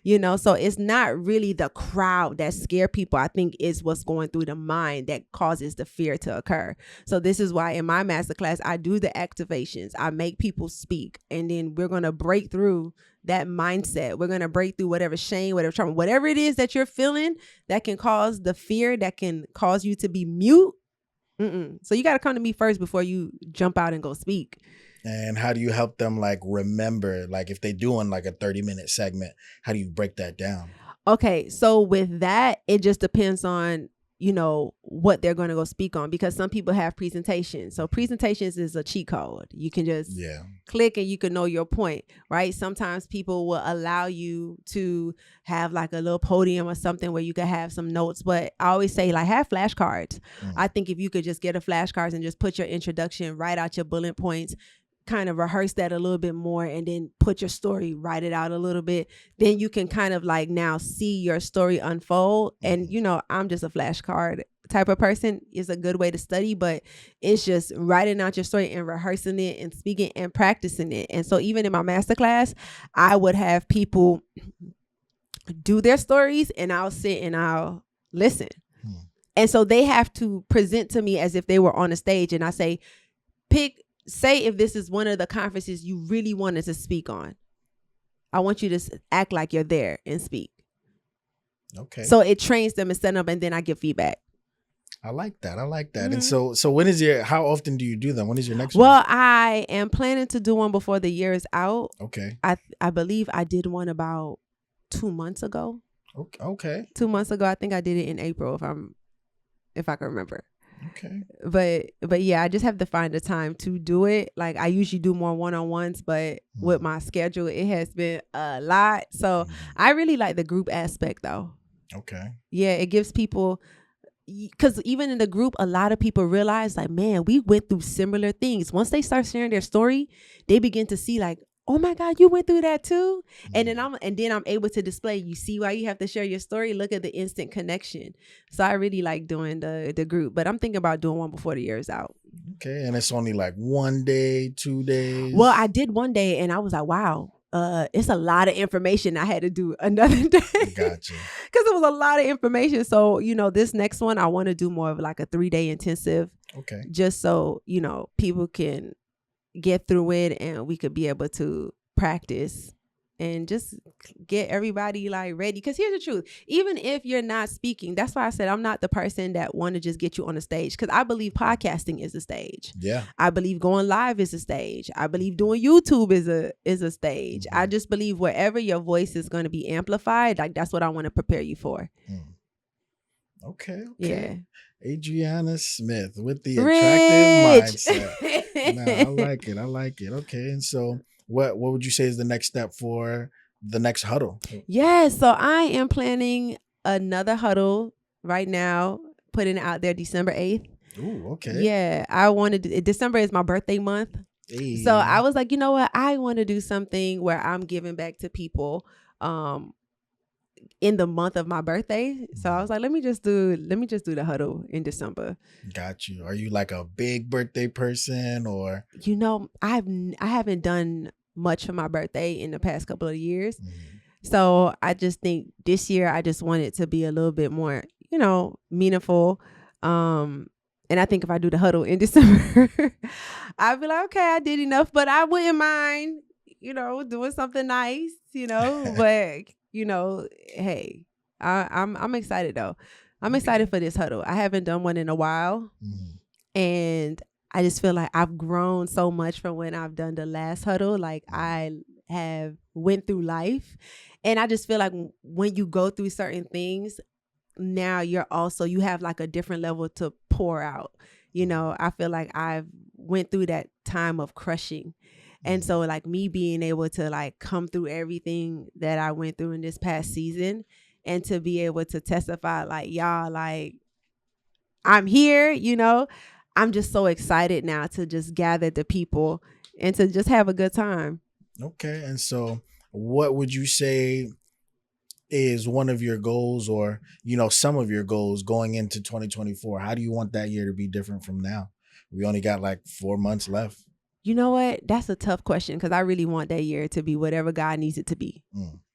you know? So it's not really the crowd that scare people. I think is what's going through the mind that causes the fear to occur. So this is why in my masterclass, I do the activations. I make people speak, and then we're going to break through that mindset. We're going to break through whatever shame, whatever trauma, whatever it is that you're feeling that can cause the fear, that can cause you to be mute. So you got to come to me first before you jump out and go speak. And how do you help them like remember, like if they doing like a 30-minute segment, how do you break that down? Okay. So with that, it just depends on, you know, what they're going to go speak on, because some people have presentations. So presentations is a cheat code. You can just click and you can know your point, right? Sometimes people will allow you to have like a little podium or something where you can have some notes. But I always say like have flashcards. I think if you could just get a flashcards and just put your introduction, write out your bullet points, kind of rehearse that a little bit more, and then put your story, write it out a little bit, then you can kind of like now see your story unfold. And you know, I'm just a flashcard type of person. Is a good way to study, but it's just writing out your story and rehearsing it and speaking and practicing it. And so even in my masterclass, I would have people do their stories and I'll sit and I'll listen. And so they have to present to me as if they were on a stage, and I say, say if this is one of the conferences you really wanted to speak on, I want you to act like you're there and speak. Okay. So it trains them and set up, and then I give feedback. I like that. And so when is how often do you do them? When is your next one? Well, I am planning to do one before the year is out. Okay. I believe I did one about 2 months ago. Okay. 2 months ago. I think I did it in April if I can remember. Okay. But yeah, I just have to find the time to do it. Like I usually do more one-on-ones, but with my schedule, it has been a lot. So I really like the group aspect though. Okay. Yeah, it gives people, because even in the group, a lot of people realize like, man, we went through similar things. Once they start sharing their story, they begin to see like, oh my God, you went through that too. And then I'm able to display, you see why you have to share your story. Look at the instant connection. So I really like doing the group, but I'm thinking about doing one before the year is out. Okay. And it's only like 1 day, 2 days. Well, I did 1 day and I was like, wow, it's a lot of information. I had to do another day. Gotcha. Because it was a lot of information. So, you know, this next one, I want to do more of like a 3-day intensive. Okay. Just so, you know, people can get through it and we could be able to practice and just get everybody like ready. Because here's the truth, even if you're not speaking, that's why I said I'm not the person that want to just get you on the stage, because I believe podcasting is a stage. Yeah. I believe going live is a stage. I believe doing YouTube is a stage. I just believe wherever your voice is going to be amplified, like that's what I want to prepare you for. Okay. Yeah. Adrianna Smith with the attractive mindset. No, I like it. Okay. And so what would you say is the next step for the next huddle? Yeah. So I am planning another huddle right now, putting it out there December 8th. Ooh, okay. Yeah. December is my birthday month. Hey. So I was like, you know what? I want to do something where I'm giving back to people, in the month of my birthday. So I was like, let me just do the huddle in December. Got you. Are you like a big birthday person, or? You know, I haven't done much for my birthday in the past couple of years. So I just think this year I just want it to be a little bit more, you know, meaningful. And I think if I do the huddle in December, I'd be like, okay, I did enough, but I wouldn't mind, you know, doing something nice, you know, but you know, hey, I'm excited though. I'm excited for this huddle. I haven't done one in a while. And I just feel like I've grown so much from when I've done the last huddle. Like I have went through life, and I just feel like when you go through certain things, now you have like a different level to pour out. You know, I feel like I've went through that time of crushing. And so like me being able to like come through everything that I went through in this past season, and to be able to testify like, y'all, like I'm here, I'm just so excited now to just gather the people and to just have a good time. Okay. And so what would you say is one of your goals, or, some of your goals going into 2024? How do you want that year to be different from now? We only got like 4 months left. You know what? That's a tough question because I really want that year to be whatever God needs it to be.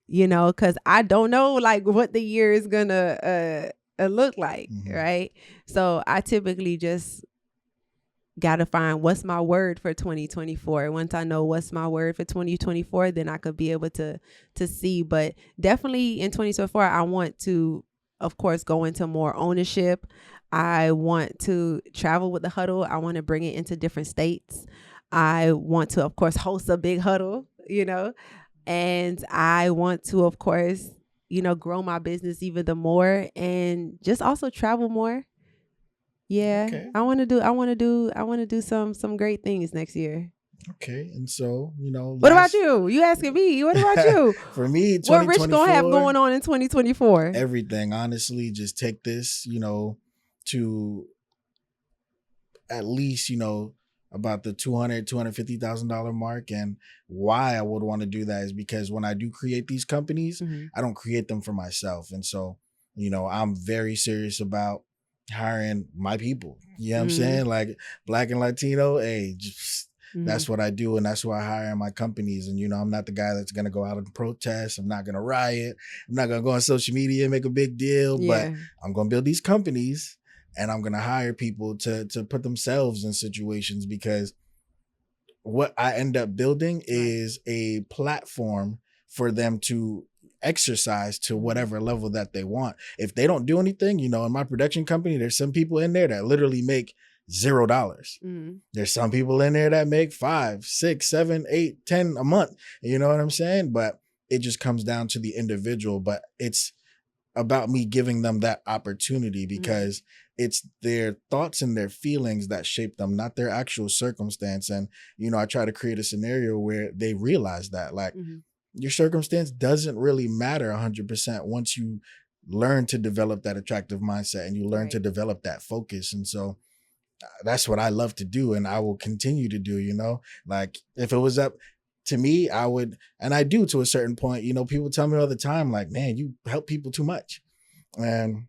Because I don't know like what the year is gonna look like, right? So I typically just gotta find what's my word for 2024. Once I know what's my word for 2024, then I could be able to see. But definitely in 2024, I want to, of course, go into more ownership. I want to travel with the huddle. I want to bring it into different states. I want to, of course, host a big huddle, and I want to, of course, grow my business even the more and just also travel more. Yeah. Okay. I want to do some great things next year. Okay. And so, what about you? You asking me? What about you? For me, what Rich gonna have going on in 2024? Everything. Honestly, just take this, to at least, about the $250,000 mark. And why I would want to do that is because when I do create these companies, I don't create them for myself. And so, I'm very serious about hiring my people. You know what I'm saying? Like Black and Latino, hey, just that's what I do. And that's why I hire in my companies. And, I'm not the guy that's going to go out and protest. I'm not going to riot. I'm not going to go on social media and make a big deal, but I'm going to build these companies. And I'm going to hire people to put themselves in situations, because what I end up building is a platform for them to exercise to whatever level that they want. If they don't do anything, in my production company, there's some people in there that literally make $0. There's some people in there that make 5, 6, 7, 8, 10 a month. You know what I'm saying? But it just comes down to the individual. But it's about me giving them that opportunity, because it's their thoughts and their feelings that shape them, not their actual circumstance. And, I try to create a scenario where they realize that, like, your circumstance doesn't really matter 100% once you learn to develop that attractive mindset and you learn to develop that focus. And so that's what I love to do, and I will continue to do, like if it was up to me, I would, and I do to a certain point. People tell me all the time, like, man, you help people too much. And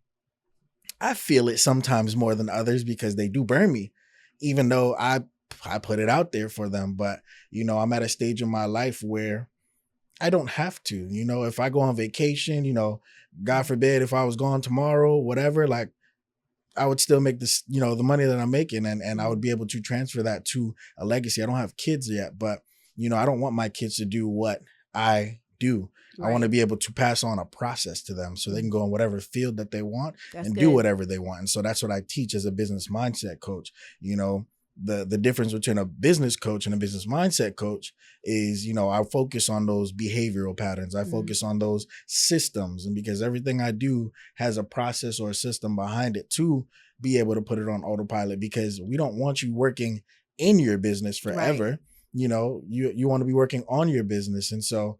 I feel it sometimes more than others because they do burn me, even though I put it out there for them. But, I'm at a stage in my life where I don't have to. If I go on vacation, God forbid, if I was gone tomorrow, whatever, like, I would still make this, the money that I'm making, and I would be able to transfer that to a legacy. I don't have kids yet, but, I don't want my kids to do what I do. I want to be able to pass on a process to them so they can go in whatever field that they want and do whatever they want. And so that's what I teach as a business mindset coach. The difference between a business coach and a business mindset coach is, I focus on those behavioral patterns. I focus on those systems. And because everything I do has a process or a system behind it to be able to put it on autopilot, because we don't want you working in your business forever. You want to be working on your business. And so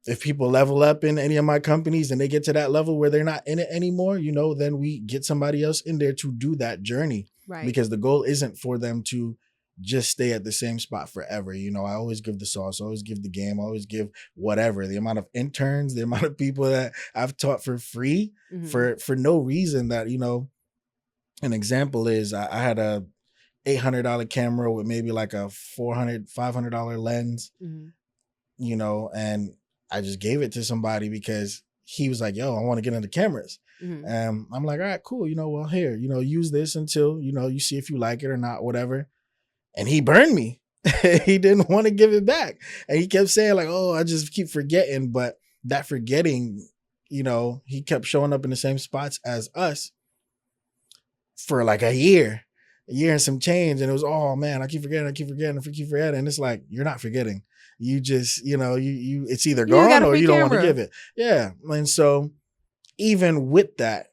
if people level up in any of my companies and they get to that level where they're not in it anymore, then we get somebody else in there to do that journey. Right. Because the goal isn't for them to just stay at the same spot forever. I always give the sauce, I always give the game, I always give whatever. The amount of interns, the amount of people that I've taught for free for no reason. That, an example is I had a $800 camera with maybe like a $500 lens, and I just gave it to somebody because he was like, yo, I want to get into cameras. I'm like, all right, cool. Well, here, use this until, you see if you like it or not, whatever. And he burned me. He didn't want to give it back. And he kept saying like, oh, I just keep forgetting. But that forgetting, he kept showing up in the same spots as us for like a year and some change. And it was, oh man, I keep forgetting. And it's like, you're not forgetting. You just, you it's either gone or you don't want to give it. Yeah. And so even with that,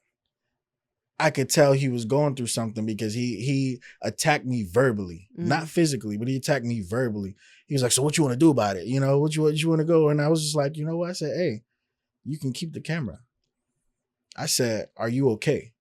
I could tell he was going through something, because he attacked me verbally, not physically, but he attacked me verbally. He was like, so what you want to do about it? What you want to go? And I was just like, you know what? I said, hey, you can keep the camera. I said, are you okay?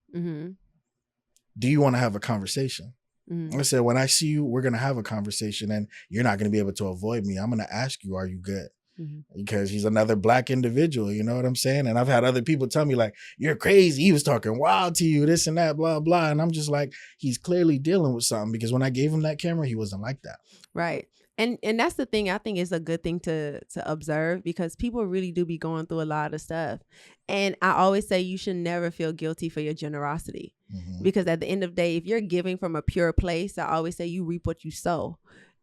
do you want to have a conversation? Mm-hmm. I said, when I see you, we're going to have a conversation and you're not going to be able to avoid me. I'm going to ask you, are you good? Mm-hmm. Because he's another Black individual, you know what I'm saying? And I've had other people tell me like, you're crazy. He was talking wild to you, this and that, blah, blah. And I'm just like, he's clearly dealing with something, because when I gave him that camera, he wasn't like that. Right. And that's the thing. I think it's a good thing to observe, because people really do be going through a lot of stuff. And I always say you should never feel guilty for your generosity, because at the end of the day, if you're giving from a pure place, I always say you reap what you sow.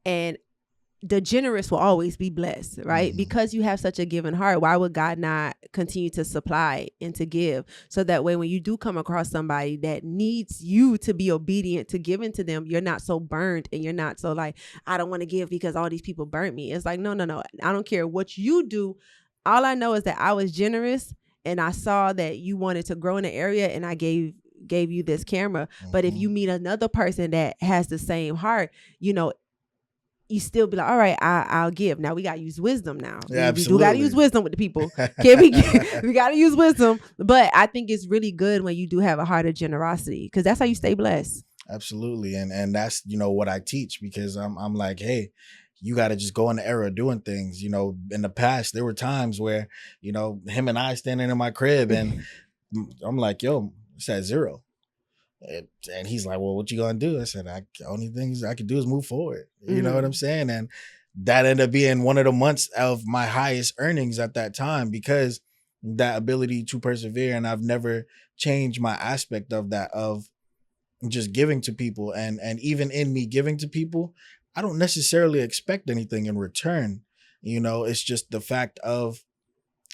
And the generous will always be blessed, right? Because you have such a giving heart, why would God not continue to supply and to give? So that way, when you do come across somebody that needs you to be obedient to giving to them, you're not so burned and you're not so like, I don't want to give because all these people burnt me. It's like, no. I don't care what you do. All I know is that I was generous and I saw that you wanted to grow in the area and I gave you this camera. But if you meet another person that has the same heart, you know, you still be like, all right, I'll give. Now we got to use wisdom now. Yeah, we do got to use wisdom with the people. We got to use wisdom. But I think it's really good when you do have a heart of generosity, because that's how you stay blessed. Absolutely. And that's, you know, what I teach, because I'm like, hey, you got to just go in the era of doing things. You know, in the past, there were times where, you know, him and I standing in my crib and I'm like, yo, it's at zero. And he's like, well, what you gonna do? I said, only things I could do is move forward. You know what I'm saying? And that ended up being one of the months of my highest earnings at that time, because that ability to persevere. And I've never changed my aspect of that, of just giving to people. And even in me giving to people, I don't necessarily expect anything in return. You know, it's just the fact of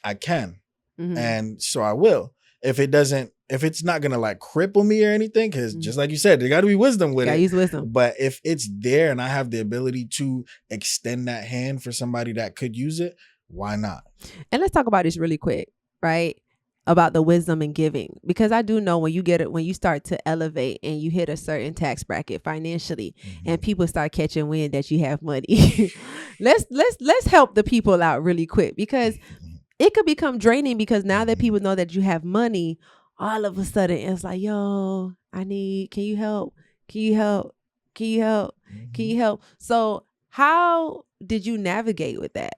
I can. And so I will. If it's not gonna like cripple me or anything, because just like you said, there got to be wisdom with it. Use wisdom. But if it's there and I have the ability to extend that hand for somebody that could use it, why not? And let's talk about this really quick, right? About the wisdom and giving, because I do know when you start to elevate and you hit a certain tax bracket financially, and people start catching wind that you have money. let's help the people out really quick, because it could become draining, because now that people know that you have money, all of a sudden it's like, yo, can you help? Can you help? Can you help? Can you help? So how did you navigate with that?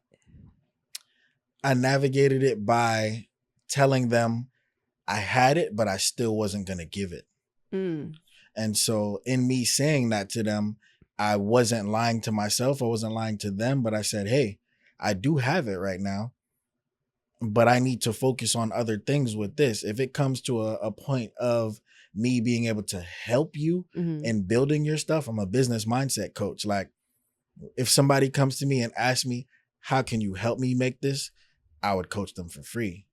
I navigated it by telling them I had it, but I still wasn't going to give it. And so in me saying that to them, I wasn't lying to myself. I wasn't lying to them, but I said, hey, I do have it right now, but I need to focus on other things with this. If it comes to a point of me being able to help you in building your stuff, I'm a business mindset coach. Like, if somebody comes to me and asks me, how can you help me make this? I would coach them for free.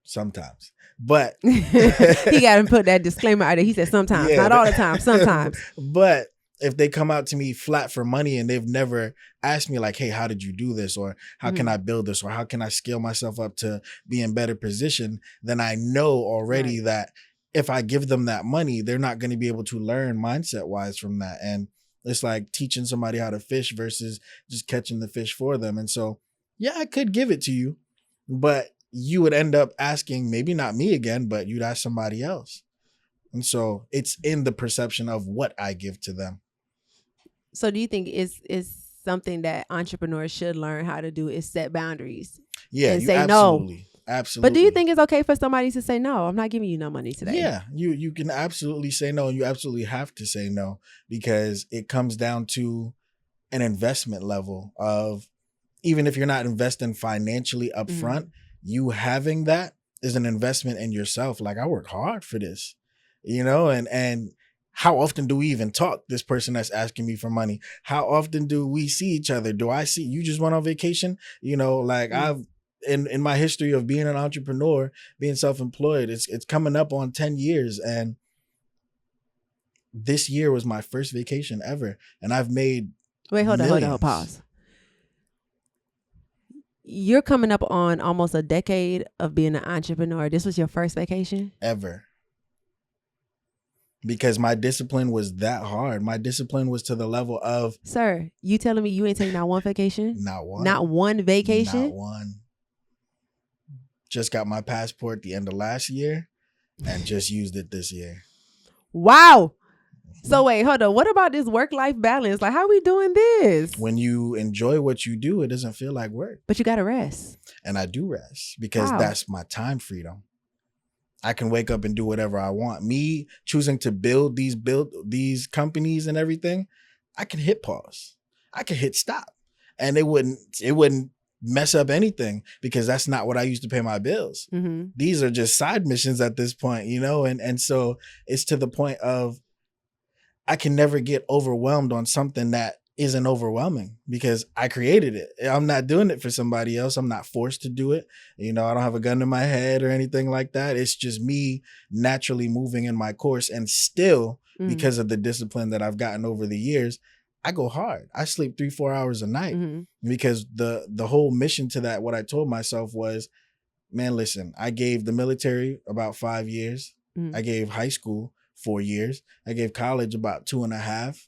Sometimes. But he got to put that disclaimer out there. He said sometimes, not all the time, sometimes. But if they come out to me flat for money and they've never asked me like, hey, how did you do this? Or how can I build this? Or how can I scale myself up to be in better position? Then I know already that if I give them that money, they're not going to be able to learn mindset wise from that. And it's like teaching somebody how to fish versus just catching the fish for them. And so, yeah, I could give it to you, but you would end up asking, maybe not me again, but you'd ask somebody else. And so it's in the perception of what I give to them. So do you think it's something that entrepreneurs should learn how to do, is set boundaries? Yeah, and say absolutely, no. Absolutely. But do you think it's okay for somebody to say no? I'm not giving you no money today. Yeah, you can absolutely say no, and you absolutely have to say no, because it comes down to an investment level of, even if you're not investing financially up front, you having that is an investment in yourself. Like, I work hard for this, you know, and how often do we even talk? This person that's asking me for money, how often do we see each other? Do I see you just went on vacation? You know, like I've in my history of being an entrepreneur, being self-employed, it's coming up on 10 years. And this year was my first vacation ever. And I've made hold on, pause. You're coming up on almost a decade of being an entrepreneur. This was your first vacation? Ever. Because my discipline was that hard. My discipline was to the level of... Sir, you telling me you ain't taking not one vacation? Not one. Not one vacation? Not one. Just got my passport the end of last year and just used it this year. Wow. So wait, hold on. What about this work-life balance? Like, how we doing this? When you enjoy what you do, it doesn't feel like work. But you got to rest. And I do rest because Wow. that's my time freedom. I can wake up and do whatever I want. Me choosing to build these companies and everything, I can hit pause. I can hit stop. And it wouldn't mess up anything because that's not what I used to pay my bills. Mm-hmm. These are just side missions at this point, you know? And so it's to the point of I can never get overwhelmed on something that isn't overwhelming because I created it. I'm not doing it for somebody else. I'm not forced to do it. You know, I don't have a gun to my head or anything like that. It's just me naturally moving in my course. And still, because of the discipline that I've gotten over the years, I go hard. I sleep 3-4 hours a night because the whole mission to that, what I told myself was, man, listen, I gave the military about 5 years. I gave high school 4 years. I gave college about 2.5.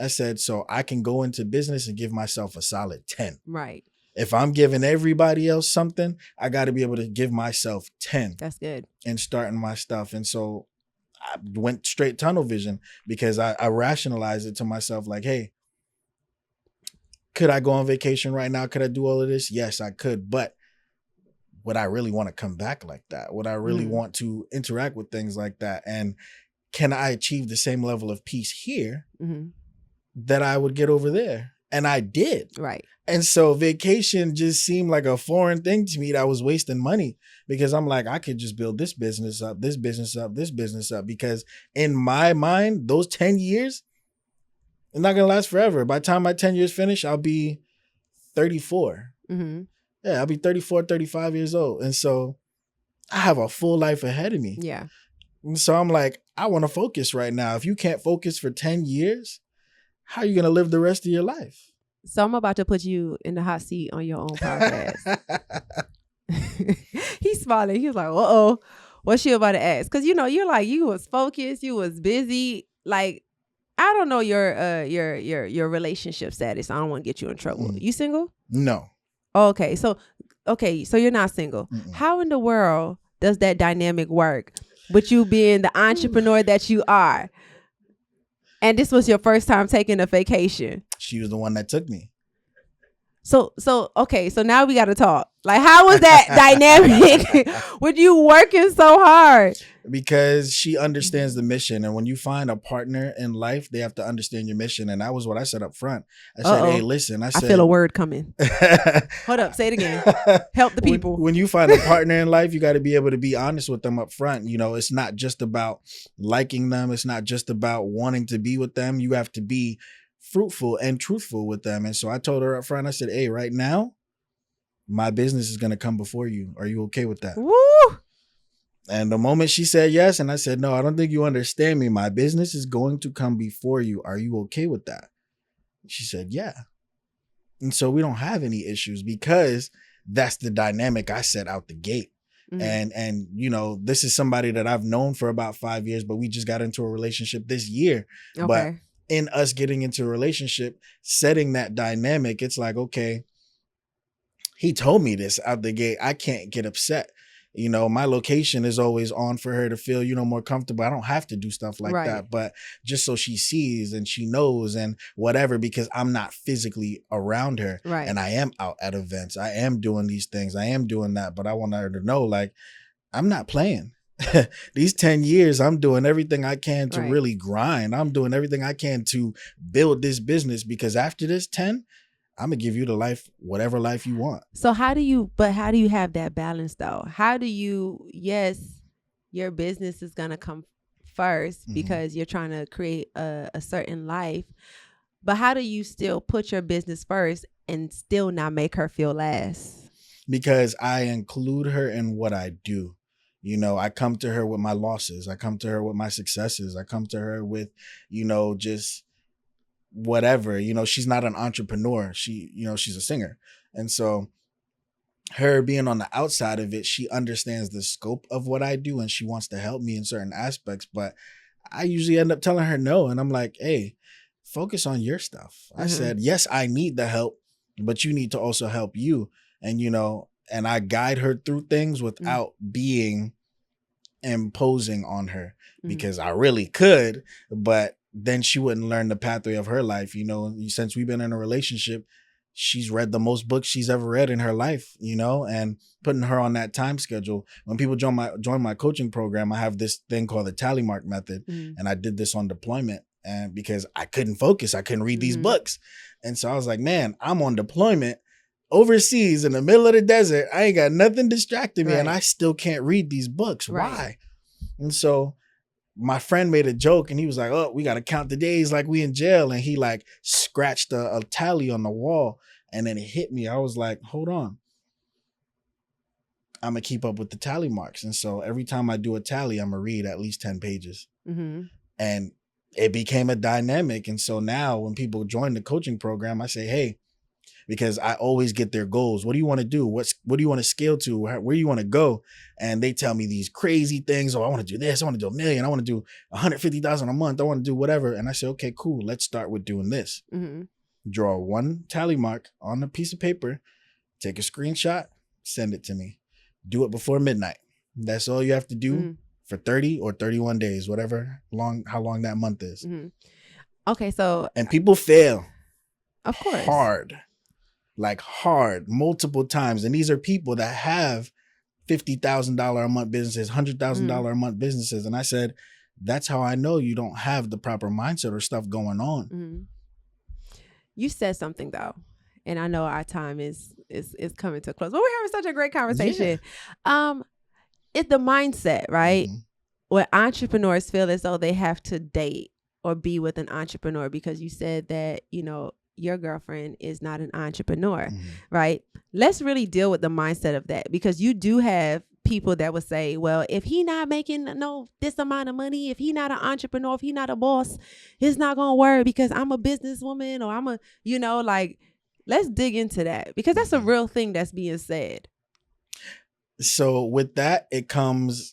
I said, so I can go into business and give myself a solid 10. Right. If I'm giving everybody else something, I got to be able to give myself 10. That's good. And starting my stuff. And so I went straight tunnel vision because I rationalized it to myself like, hey, could I go on vacation right now? Could I do all of this? Yes, I could. But would I really want to come back like that? Would I really want to interact with things like that? And can I achieve the same level of peace here that I would get over there? And I did. Right. And so vacation just seemed like a foreign thing to me that I was wasting money because I'm like, I could just build this business up, this business up, this business up. Because in my mind, those 10 years, they're not going to last forever. By the time my 10 years finish, I'll be 34. Yeah, I'll be 34, 35 years old. And so I have a full life ahead of me. Yeah. And so I'm like, I want to focus right now. If you can't focus for 10 years, how are you going to live the rest of your life? So I'm about to put you in the hot seat on your own podcast. He's smiling. He was like, uh-oh, what's she about to ask? Because, you know, you're like, you was focused. You was busy. Like, I don't know your relationship status. I don't want to get you in trouble. You single? No. Okay. So you're not single. How in the world does that dynamic work with you being the entrepreneur that you are? And this was your first time taking a vacation. She was the one that took me. So now we got to talk. Like, how was that dynamic with you working so hard? Because she understands the mission. And when you find a partner in life, they have to understand your mission. And that was what I said up front. I said, hey, listen. I feel a word coming. Hold up. Say it again. Help the people. When you find a partner in life, you got to be able to be honest with them up front. You know, it's not just about liking them. It's not just about wanting to be with them. You have to be fruitful and truthful with them. And so I told her up front, I said, hey, right now, my business is going to come before you. Are you okay with that? Woo! And the moment she said yes, and I said, no, I don't think you understand me. My business is going to come before you. Are you okay with that? She said, yeah. And so we don't have any issues because that's the dynamic I set out the gate. And you know, this is somebody that I've known for about 5 years, but we just got into a relationship this year. Okay. But in us getting into a relationship, setting that dynamic, it's like, okay, he told me this out the gate. I can't get upset. You know, my location is always on for her to feel, you know, more comfortable. I don't have to do stuff like that, but just so she sees and she knows and whatever, because I'm not physically around her. Right. And I am out at events. I am doing these things. I am doing that. But I want her to know, like, I'm not playing. These 10 years, I'm doing everything I can to really grind. I'm doing everything I can to build this business because after this 10, I'm going to give you the life, whatever life you want. So how do you have that balance though? How do you, yes, your business is going to come first because you're trying to create a certain life, but how do you still put your business first and still not make her feel less? Because I include her in what I do. You know, I come to her with my losses. I come to her with my successes. I come to her with, you know, just whatever. You know, she's not an entrepreneur. She's a singer. And so her being on the outside of it, she understands the scope of what I do and she wants to help me in certain aspects. But I usually end up telling her no. And I'm like, hey, focus on your stuff. I said, yes, I need the help, but you need to also help you. And, you know, and I guide her through things without being imposing on her because I really could, but then she wouldn't learn the pathway of her life. You know, since we've been in a relationship, she's read the most books she's ever read in her life, you know, and putting her on that time schedule. When people join my coaching program, I have this thing called the tally mark method. And I did this on deployment, and because I couldn't focus, I couldn't read these books. And so I was like, man, I'm on deployment overseas in the middle of the desert. I ain't got nothing distracting me, and I still can't read these books. Why? And so my friend made a joke, and he was like, oh, we got to count the days like we in jail. And he like scratched a tally on the wall, and then it hit me. I was like, hold on. I'm going to keep up with the tally marks. And so every time I do a tally, I'm going to read at least 10 pages. And it became a dynamic. And so now when people join the coaching program, I say, hey, because I always get their goals. What do you want to do? What do you want to scale to? Where do you want to go? And they tell me these crazy things. Oh, I want to do this. I want to do $1 million. I want to do 150,000 a month. I want to do whatever. And I say, okay, cool. Let's start with doing this. Draw one tally mark on a piece of paper, take a screenshot, send it to me. Do it before midnight. That's all you have to do for 30 or 31 days, how long that month is. Okay, so. And people fail. Of course. Hard, multiple times. And these are people that have $50,000 a month businesses, $100,000 a month businesses. And I said, that's how I know you don't have the proper mindset or stuff going on. You said something though, and I know our time is coming to a close, but we're having such a great conversation. It's the mindset, right? Where entrepreneurs feel as though they have to date or be with an entrepreneur, because you said that, you know, your girlfriend is not an entrepreneur, right? Let's really deal with the mindset of that, because you do have people that would say, well, if he not making this amount of money, if he not an entrepreneur, if he not a boss, it's not going to work because I'm a businesswoman, or I'm let's dig into that, because that's a real thing that's being said. So with that, it comes,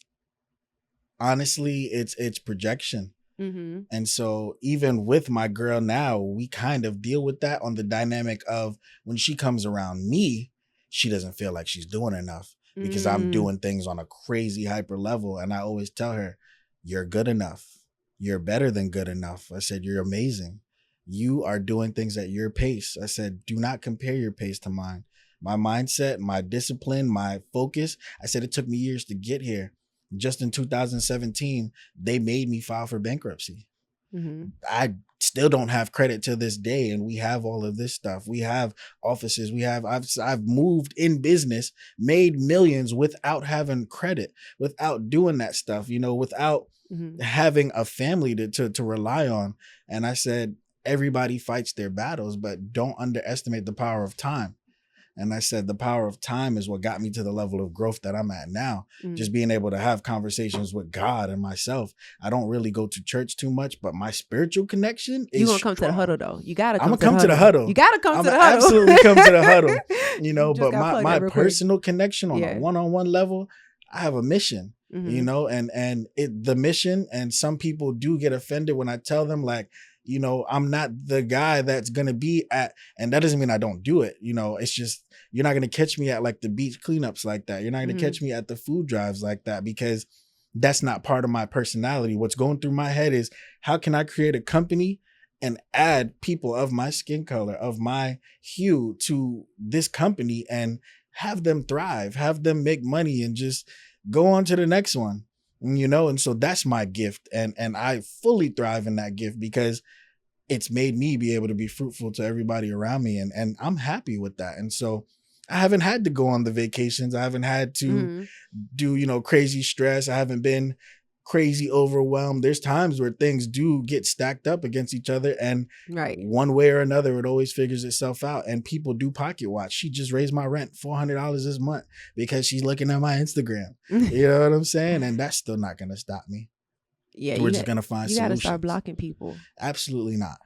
honestly, it's projection. And so even with my girl now, we kind of deal with that on the dynamic of when she comes around me, she doesn't feel like she's doing enough because I'm doing things on a crazy hyper level. And I always tell her, you're good enough. You're better than good enough. I said, you're amazing. You are doing things at your pace. I said, do not compare your pace to mine. My mindset, my discipline, my focus. I said, it took me years to get here. Just in 2017, they made me file for bankruptcy. I still don't have credit to this day. And we have all of this stuff. We have offices. I've moved in business, made millions without having credit, without doing that stuff, without having a family to rely on. And I said, everybody fights their battles, but don't underestimate the power of time. And I said, the power of time is what got me to the level of growth that I'm at now. Just being able to have conversations with God and myself. I don't really go to church too much, but my spiritual connection is You're going to come to the huddle, though. You got to come to the huddle. You got to come to the huddle. Absolutely come to the huddle. But my personal connection on a one-on-one level, I have a mission, and the mission, and some people do get offended when I tell them, like, I'm not the guy that's going to be at, and that doesn't mean I don't do it. It's just, you're not going to catch me at like the beach cleanups like that. You're not going to catch me at the food drives like that, because that's not part of my personality. What's going through my head is, how can I create a company and add people of my skin color, of my hue to this company and have them thrive, have them make money and just go on to the next one. And so that's my gift. And I fully thrive in that gift because it's made me be able to be fruitful to everybody around me. And I'm happy with that. And so I haven't had to go on the vacations. I haven't had to do, crazy stress. I haven't been crazy overwhelmed. There's times where things do get stacked up against each other, and one way or another, it always figures itself out. And people do pocket watch. She just raised my rent $400 this month because she's looking at my Instagram. You know what I'm saying? And that's still not going to stop me. Yeah, we're just going to find solutions. You got to start blocking people. Absolutely not.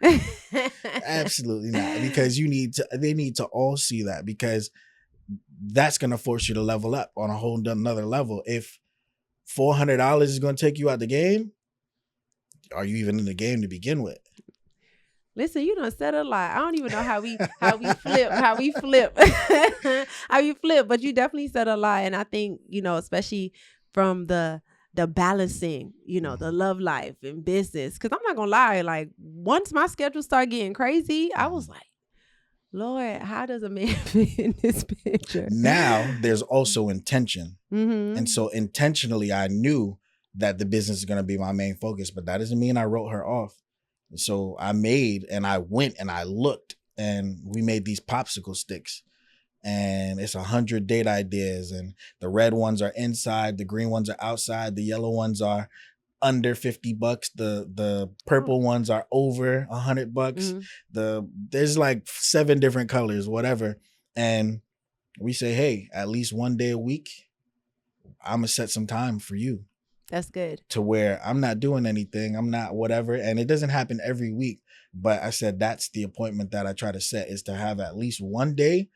Absolutely not. Because they need to all see that, because that's going to force you to level up on a whole another level. If $400 is going to take you out the game, are you even in the game to begin with? Listen, you done said a lot. I don't even know how we flip, but you definitely said a lot. And I think, especially from the the balancing, the love life and business. Cause I'm not gonna lie, like once my schedule started getting crazy, I was like, Lord, how does a man fit in this picture? Now there's also intention. Mm-hmm. And so intentionally, I knew that the business is going to be my main focus, but that doesn't mean I wrote her off. So I went and I looked, and we made these popsicle sticks, and it's 100 date ideas, and the red ones are inside, the green ones are outside, the yellow ones are under $50. The purple ones are over $100. Mm-hmm. There's like 7 different colors, whatever. And we say, hey, at least one day a week, I'm gonna set some time for you. That's good. To where I'm not doing anything, I'm not whatever. And it doesn't happen every week, but I said that's the appointment that I try to set, is to have at least one day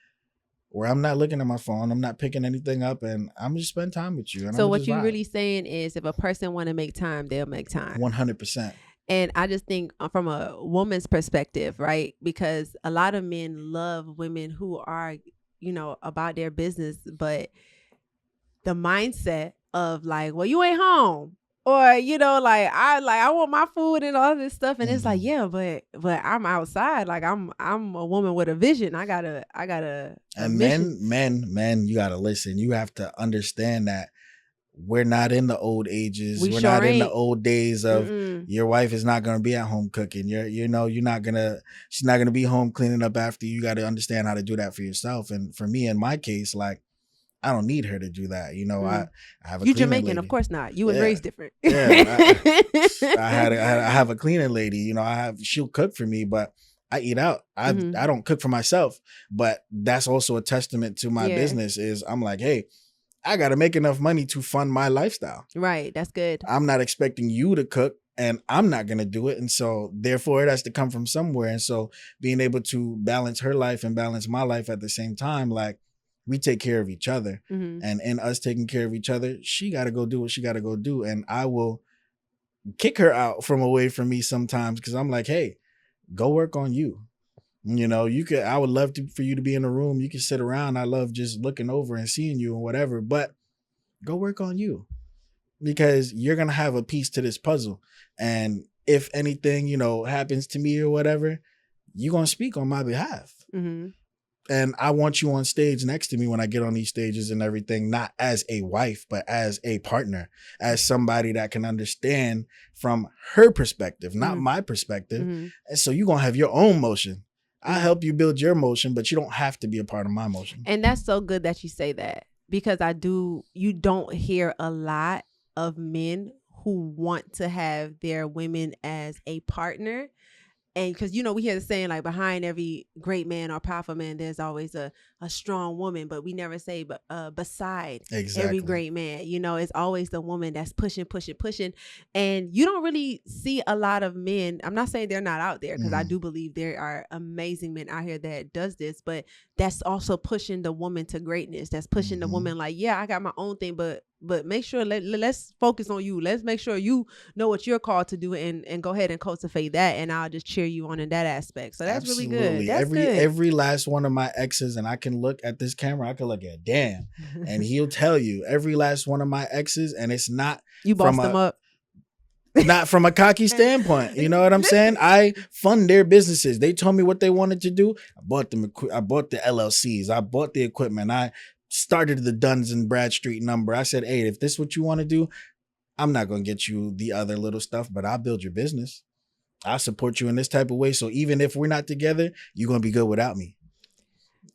where I'm not looking at my phone, I'm not picking anything up, and I'm just spend time with you. And so what you're really saying is, if a person want to make time, they'll make time. 100%. And I just think from a woman's perspective, right? Because a lot of men love women who are, about their business, but the mindset of like, well, you ain't home, or I want my food and all this stuff, and mm-hmm. It's like, yeah, but I'm outside, like I'm a woman with a vision. I gotta. And men, you gotta listen. You have to understand that we're not in the old ages. We're not in the old days of your wife is not gonna be at home cooking. She's not gonna be home cleaning up after you. You got to understand how to do that for yourself. And for me, in my case, like, I don't need her to do that. I have a you Jamaican, lady. Of course not. You was raised different. Yeah, I have a cleaning lady. She'll cook for me, but I eat out. I don't cook for myself. But that's also a testament to my business. Is I'm like, hey, I got to make enough money to fund my lifestyle. Right. That's good. I'm not expecting you to cook, and I'm not going to do it. And so therefore it has to come from somewhere. And so being able to balance her life and balance my life at the same time, like, we take care of each other. Mm-hmm. And in us taking care of each other, she got to go do what she got to go do. And I will kick her out from away from me sometimes, because I'm like, hey, go work on you. I would love for you to be in a room. You can sit around. I love just looking over and seeing you and whatever, but go work on you, because you're going to have a piece to this puzzle. And if anything, happens to me or whatever, you're going to speak on my behalf. Mm-hmm. And I want you on stage next to me when I get on these stages and everything, not as a wife, but as a partner, as somebody that can understand from her perspective, not my perspective. Mm-hmm. And so you're going to have your own motion. I help you build your motion, but you don't have to be a part of my motion. And that's so good that you say that, because you don't hear a lot of men who want to have their women as a partner. And because, we hear the saying, like, behind every great man or powerful man, there's always a strong woman, but we never say beside every great man, it's always the woman that's pushing. And you don't really see a lot of men. I'm not saying they're not out there, because I do believe there are amazing men out here that does this, but that's also pushing the woman to greatness. That's pushing the woman like, yeah, I got my own thing, but make sure let's focus on you. Let's make sure you know what you're called to do, and go ahead and cultivate that. And I'll just cheer you on in that aspect. So that's really good. That's every last one of my exes, and I can look at this camera, I can look at Dan, and he'll tell you every last one of my exes, and it's not you bossed them up. Not from a cocky standpoint. You know what I'm saying? I fund their businesses. They told me what they wanted to do. I bought the LLCs. I bought the equipment. I started the Duns and Bradstreet number. I said, hey, if this is what you want to do, I'm not going to get you the other little stuff, but I'll build your business. I'll support you in this type of way. So even if we're not together, you're going to be good without me.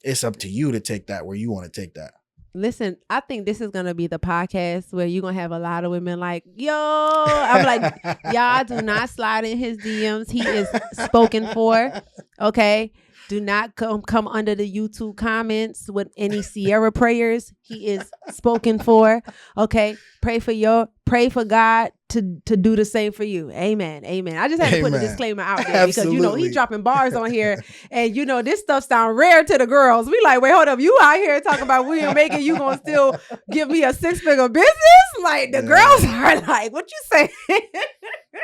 It's up to you to take that where you want to take that. Listen, I think this is going to be the podcast where you're going to have a lot of women like, yo, I'm like, y'all do not slide in his DMs. He is spoken for. Okay. Do not come under the YouTube comments with any Sierra prayers. He is spoken for. Okay. Pray for God to do the same for you. Amen. Amen. I just had to put a disclaimer out there because, he's dropping bars on here and, this stuff sound rare to the girls. We like, wait, hold up. You out here talking about William Macon, you going to still give me a 6-figure business? Like the girls are like, what you saying?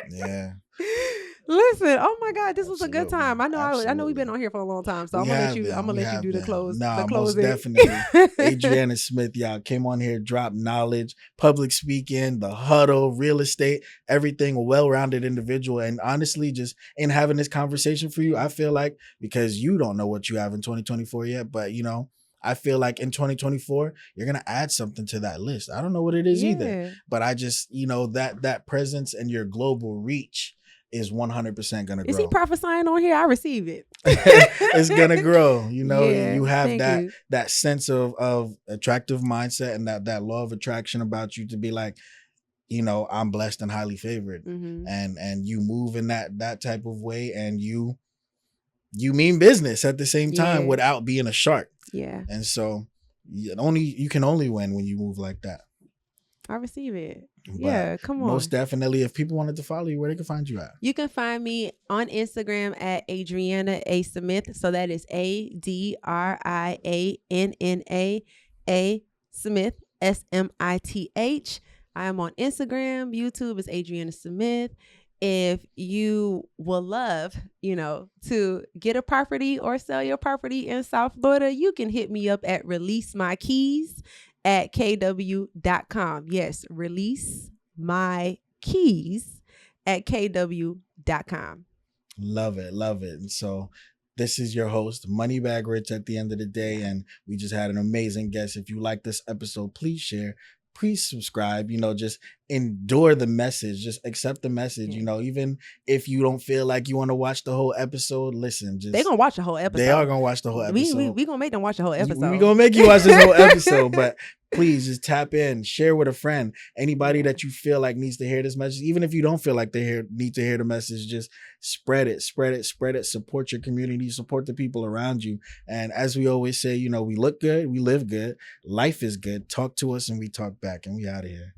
Yeah. Listen, oh my God, this was a good Absolutely. time. I know Absolutely. we've been on here for a long time, so We I'm gonna have been. I'm gonna We let you have do the been. Nah, the most closing. definitely. Adrianna Smith, y'all came on here, dropped knowledge, public speaking, the huddle, real estate, everything, a well-rounded individual. And honestly, just in having this conversation for you, I feel like, because you don't know what you have in 2024 yet, but you know, I feel like in 2024, you're gonna add something to that list. I don't know what it is either, but I just, you know, that presence and your global reach is 100% gonna grow. Is he prophesying on here? I receive it. It's gonna grow. You know, Yeah, you have thank that you. that sense of attractive mindset and that law of attraction about you to be like, you know, I'm blessed and highly favored. Mhm. And you move in that type of way, and you mean business at the same time Yeah. without being a shark. Yeah, And so you can only win when you move like that. I receive it. But Yeah, come on. most definitely, if people wanted to follow you, where they can find you at? You can find me on Instagram at Adrianna A. Smith. So that is ADRIANNA A. Smith, SMITH. I am on Instagram. YouTube is Adrianna Smith. If you will love, you know, to get a property or sell your property in South Florida, you can hit me up at Release My Keys at kw.com. Yes, Release My Keys at kw.com. Love it. Love it. And so this is your host, Moneybag Rich, at the end of the day. And we just had an amazing guest. If you like this episode, please share. Please subscribe, you know, just endure the message, just accept the message, you know, even if you don't feel like you want to watch the whole episode, listen, just They're gonna watch the whole episode. They are gonna watch the whole episode. We gonna make them watch the whole episode. We gonna make you watch this whole episode, but please just tap in, share with a friend, anybody that you feel like needs to hear this message. Even if you don't feel like they need to hear the message, just spread it, support your community, support the people around you. And as we always say, you know, we look good, we live good, life is good. Talk to us and we talk back, and we out of here.